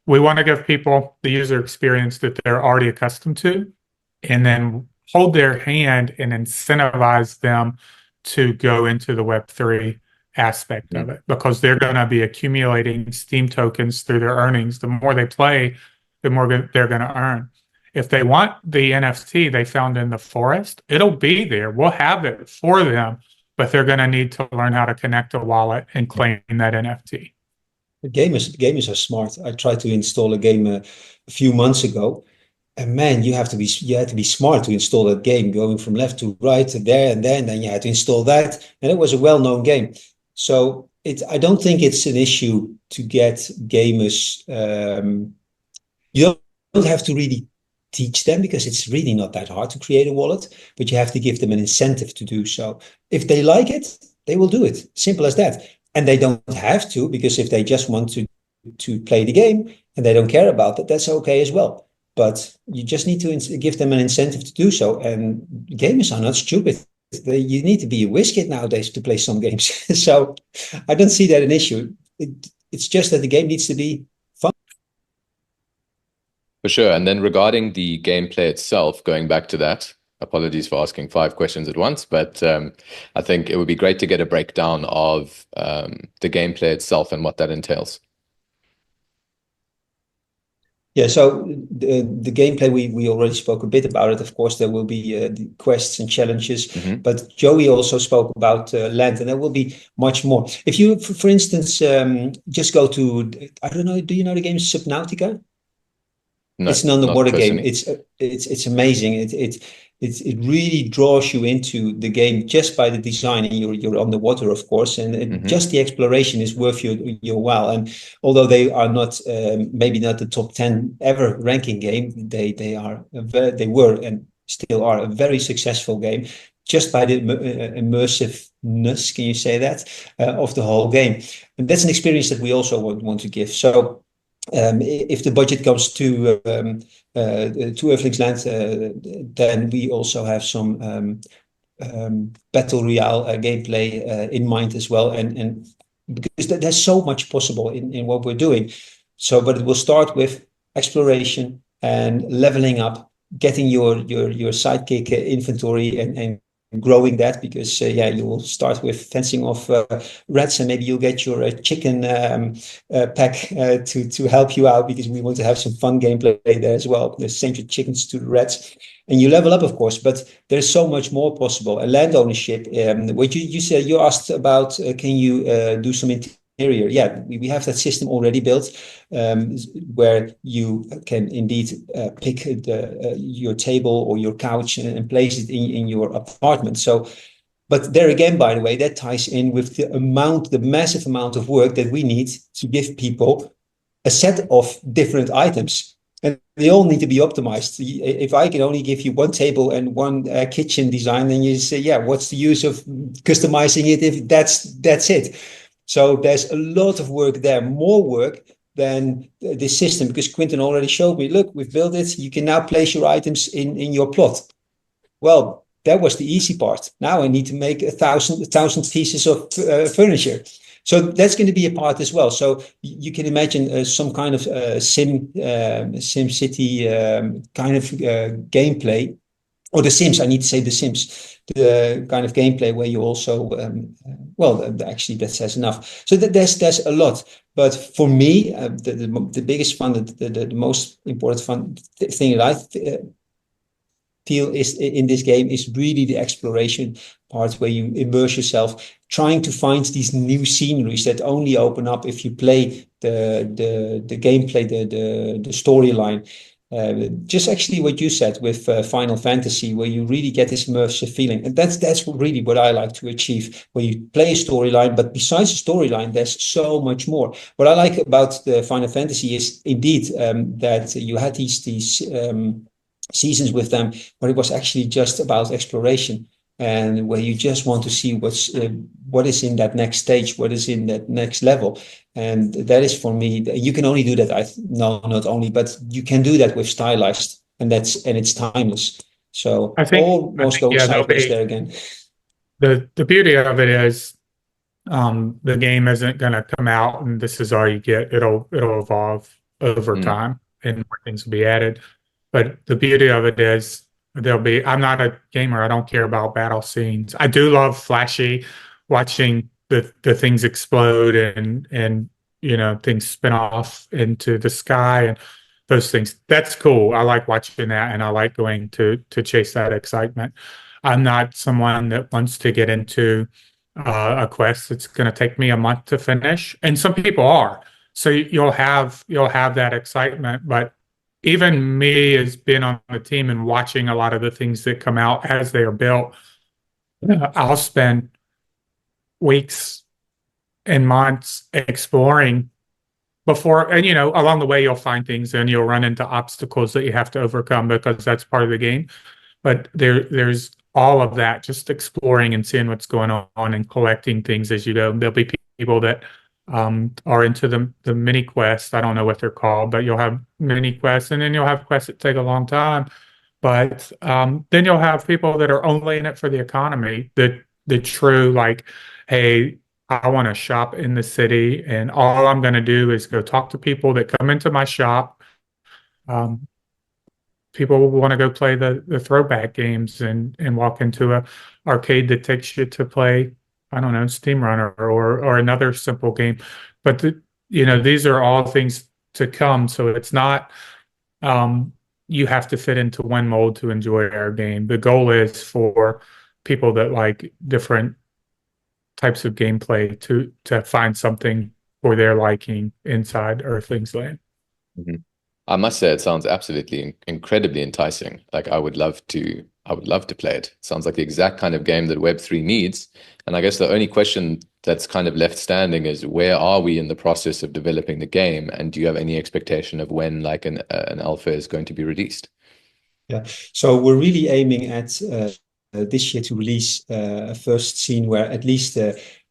[SPEAKER 2] We want to give people the user experience that they're already accustomed to, and then hold their hand and incentivize them to go into the Web3 aspect of it, because they're going to be accumulating Steam tokens through their earnings. The more they play, the more they're going to earn. If they want the NFT they found in the forest, it'll be there. We'll have it for them, but they're going to need to learn how to connect a wallet and claim that NFT.
[SPEAKER 3] The gamers are smart. I tried to install a game a few months ago, and man, you had to be smart to install that game, going from left to right to there and there, and then you had to install that, and it was a well-known game. So I don't think it's an issue to get gamers. You don't have to really teach them, because it's really not that hard to create a wallet, but you have to give them an incentive to do so. If they like it, they will do it. Simple as that. And they don't have to, because if they just want to play the game and they don't care about it, that's okay as well. But you just need to give them an incentive to do so. And gamers are not stupid. You need to be a whiz kid nowadays to play some games. So I don't see that an issue. It's just that the game needs to be fun.
[SPEAKER 1] For sure. And then regarding the gameplay itself, going back to that, apologies for asking 5 questions at once, but I think it would be great to get a breakdown of the gameplay itself and what that entails.
[SPEAKER 3] Yeah, so the gameplay, we already spoke a bit about it. Of course, there will be the quests and challenges, but Joey also spoke about land, and there will be much more. If you, for instance, just go to, I don't know, do you know the game Subnautica?
[SPEAKER 1] No,
[SPEAKER 3] It's an
[SPEAKER 1] not
[SPEAKER 3] underwater game.
[SPEAKER 1] personally.
[SPEAKER 3] It's amazing. It really draws you into the game just by the design, and you're underwater, of course, and just the exploration is worth your while. And although they are not maybe not the top 10 ever ranking game, they were and still are a very successful game just by the immersiveness, can you say that, of the whole game. And that's an experience that we also want to give. So if the budget comes to Earthlings.land, then we also have some battle royale gameplay in mind as well, and because there's so much possible in what we're doing. So, but it will start with exploration and leveling up, getting your sidekick inventory and growing that, because yeah, you will start with fencing off rats, and maybe you'll get your chicken pack to help you out, because we want to have some fun gameplay there as well. There's same chickens to the rats, and you level up, of course, but there's so much more possible. And land ownership, what you said, you asked about, can you do some interior? Yeah, we have that system already built, where you can indeed pick your table or your couch and place it in your apartment. So, but there again, by the way, that ties in with the massive amount of work that we need to give people a set of different items. And they all need to be optimized. If I can only give you one table and one kitchen design, then you say, yeah, what's the use of customizing it if that's it? So there's a lot of work there, more work than this system, because Quinten already showed me, look, we've built it. You can now place your items in your plot. Well, that was the easy part. Now I need to make 1,000 pieces of furniture. So that's going to be a part as well. So you can imagine some kind of Sim City kind of gameplay, or The Sims. I need to say The Sims, the kind of gameplay where you also, well, actually that says enough. So there's a lot. But for me, the biggest fun, the most important fun thing that I feel is in this game is really the exploration part, where you immerse yourself, trying to find these new sceneries that only open up if you play the gameplay, the storyline. Just actually what you said with Final Fantasy, where you really get this immersive feeling, and that's really what I like to achieve. Where you play a storyline, but besides the storyline, there's so much more. What I like about the Final Fantasy is indeed that you had these seasons with them, where it was actually just about exploration, and where you just want to see what is in that next stage, what is in that next level. And that is, for me, you can only do that. No, not only, but you can do that with stylized, and it's timeless. So almost going
[SPEAKER 2] yeah,
[SPEAKER 3] sideways there again.
[SPEAKER 2] The beauty of it is the game isn't going to come out and this is all you get. It'll evolve over time, and more things will be added. But the beauty of it is I'm not a gamer. I don't care about battle scenes. I do love flashy, watching the things explode and things spin off into the sky and those things. That's cool. I like watching that, and I like going to chase that excitement. I'm not someone that wants to get into a quest that's going to take me a month to finish, and some people are. So you'll have that excitement, but even me as being on the team and watching a lot of the things that come out as they are built, I'll spend weeks and months exploring before, and along the way you'll find things and you'll run into obstacles that you have to overcome, because that's part of the game. But there's all of that, just exploring and seeing what's going on and collecting things as you go. There'll be people that are into the mini quests. I don't know what they're called, but you'll have mini quests, and then you'll have quests that take a long time. But then you'll have people that are only in it for the economy, the true, like, hey, I want to shop in the city, and all I'm going to do is go talk to people that come into my shop. People will want to go play the throwback games and walk into a arcade that takes you to play, I don't know, Steam Runner or another simple game. But these are all things to come. So it's not you have to fit into one mold to enjoy our game. The goal is for people that like different types of gameplay to find something for their liking inside Earthlings.land.
[SPEAKER 1] Mm-hmm. I must say it sounds absolutely incredibly enticing. Like I would love to play it. It sounds like the exact kind of game that Web3 needs. And I guess the only question that's kind of left standing is where are we in the process of developing the game? And do you have any expectation of when like an alpha is going to be released?
[SPEAKER 3] Yeah, so we're really aiming at this year to release a first scene where at least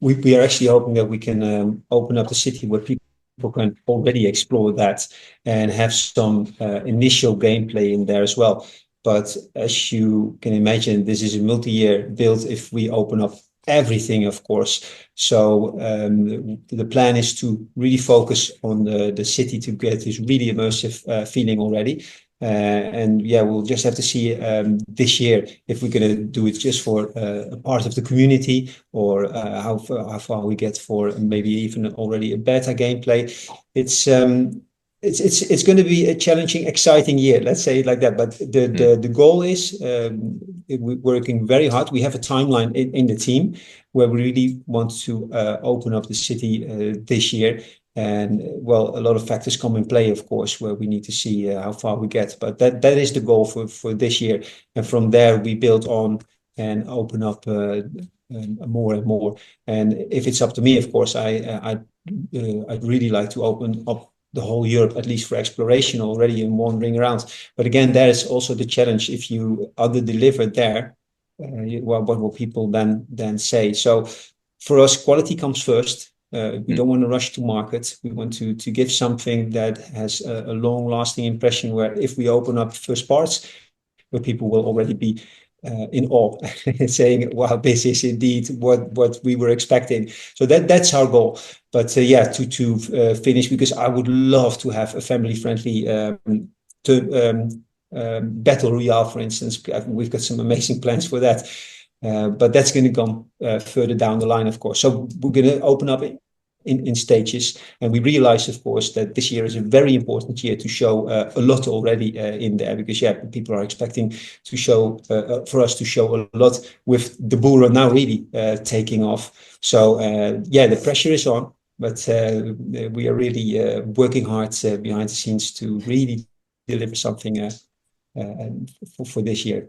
[SPEAKER 3] we are actually hoping that we can open up the city where people can already explore that and have some initial gameplay in there as well. But as you can imagine, this is a multi-year build if we open up everything, of course. So the plan is to really focus on the city to get this really immersive feeling already. And yeah, we'll just have to see this year if we're going to do it just for a part of the community or how far we get for maybe even already a beta gameplay. It's going to be a challenging, exciting year. Let's say it like that. But the goal is we're working very hard. We have a timeline in the team where we really want to open up the city this year. And well, a lot of factors come in play, of course, where we need to see how far we get. But that is the goal for this year. And from there, we build on and open up more and more. And if it's up to me, of course, I'd really like to open up the whole Europe, at least for exploration already and wandering around. But again, there is also the challenge. If you under-deliver there, well, what will people then say? So for us, quality comes first. We don't want to rush to market. We want to give something that has a long-lasting impression where if we open up first parts, where people will already be in awe saying, wow, this is indeed what we were expecting. So that's our goal. But yeah, to finish, because I would love to have a family-friendly battle royale, for instance. We've got some amazing plans for that. But that's going to come further down the line, of course. So we're going to open up in stages. And we realize, of course, that this year is a very important year to show a lot already in there, because, yeah, people are expecting to show, for us to show a lot with the bull run now really taking off. So, yeah, the pressure is on, but we are really working hard behind the scenes to really deliver something for this year.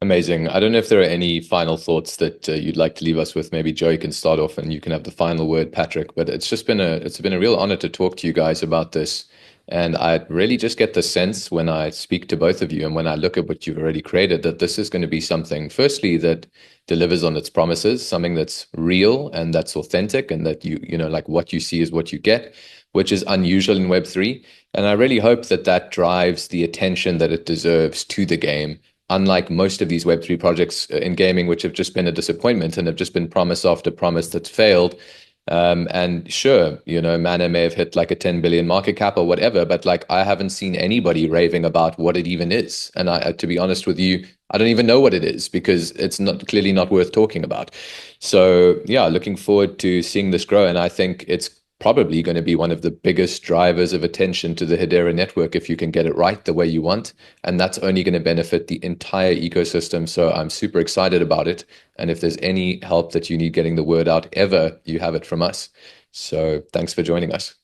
[SPEAKER 1] Amazing. I don't know if there are any final thoughts that you'd like to leave us with. Maybe Joe, you can start off and you can have the final word, Patrick. But it's been a real honor to talk to you guys about this. And I really just get the sense when I speak to both of you and when I look at what you've already created, that this is going to be something, firstly, that delivers on its promises, something that's real and that's authentic, and that you know, like what you see is what you get, which is unusual in Web3. And I really hope that that drives the attention that it deserves to the game, unlike most of these Web3 projects in gaming, which have just been a disappointment and have just been promise after promise that's failed. And sure, you know, Mana may have hit like a 10 billion market cap or whatever, but like I haven't seen anybody raving about what it even is. And to be honest with you, I don't even know what it is because it's clearly not worth talking about. So yeah, looking forward to seeing this grow. And I think it's probably going to be one of the biggest drivers of attention to the Hedera network if you can get it right the way you want. And that's only going to benefit the entire ecosystem. So I'm super excited about it. And if there's any help that you need getting the word out ever, you have it from us. So thanks for joining us.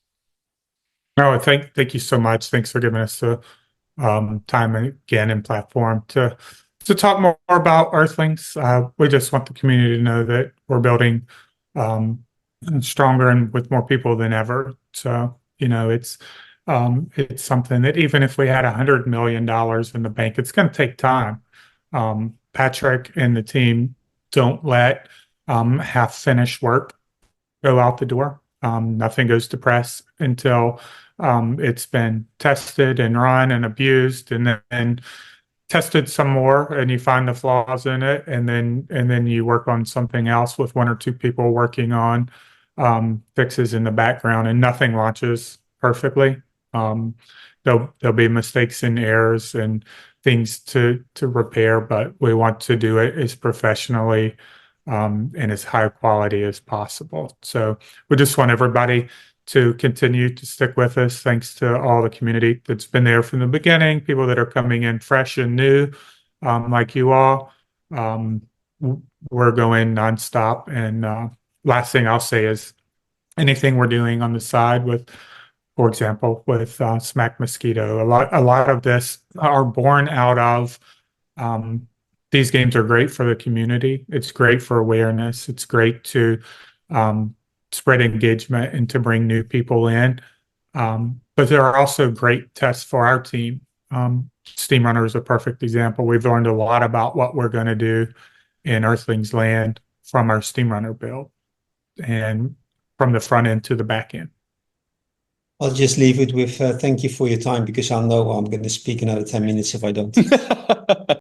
[SPEAKER 2] No, thank you so much. Thanks for giving us the time again and platform to talk more about Earthlings. We just want the community to know that we're building stronger and with more people than ever. So, you know, it's something that even if we had $100 million in the bank, it's going to take time. Patrick and the team don't let half finished work go out the door. Nothing goes to press until it's been tested and run and abused, and then tested some more, and you find the flaws in it, and then you work on something else with one or two people working on fixes in the background, and nothing launches perfectly. There'll be mistakes and errors and things to repair, but we want to do it as professionally and as high quality as possible. So we just want everybody to continue to stick with us. Thanks to all the community that's been there from the beginning, people that are coming in fresh and new, like you all. We're going nonstop. And last thing I'll say is anything we're doing on the side with for example, with Smack Mosquito. A lot of this are born out of these games are great for the community. It's great for awareness. It's great to spread engagement and to bring new people in. But there are also great tests for our team. Steam Runner is a perfect example. We've learned a lot about what we're going to do in Earthlings.land from our Steam Runner build and from the front end to the back end.
[SPEAKER 3] I'll just leave it with thank you for your time, because I know I'm going to speak another 10 minutes if I don't.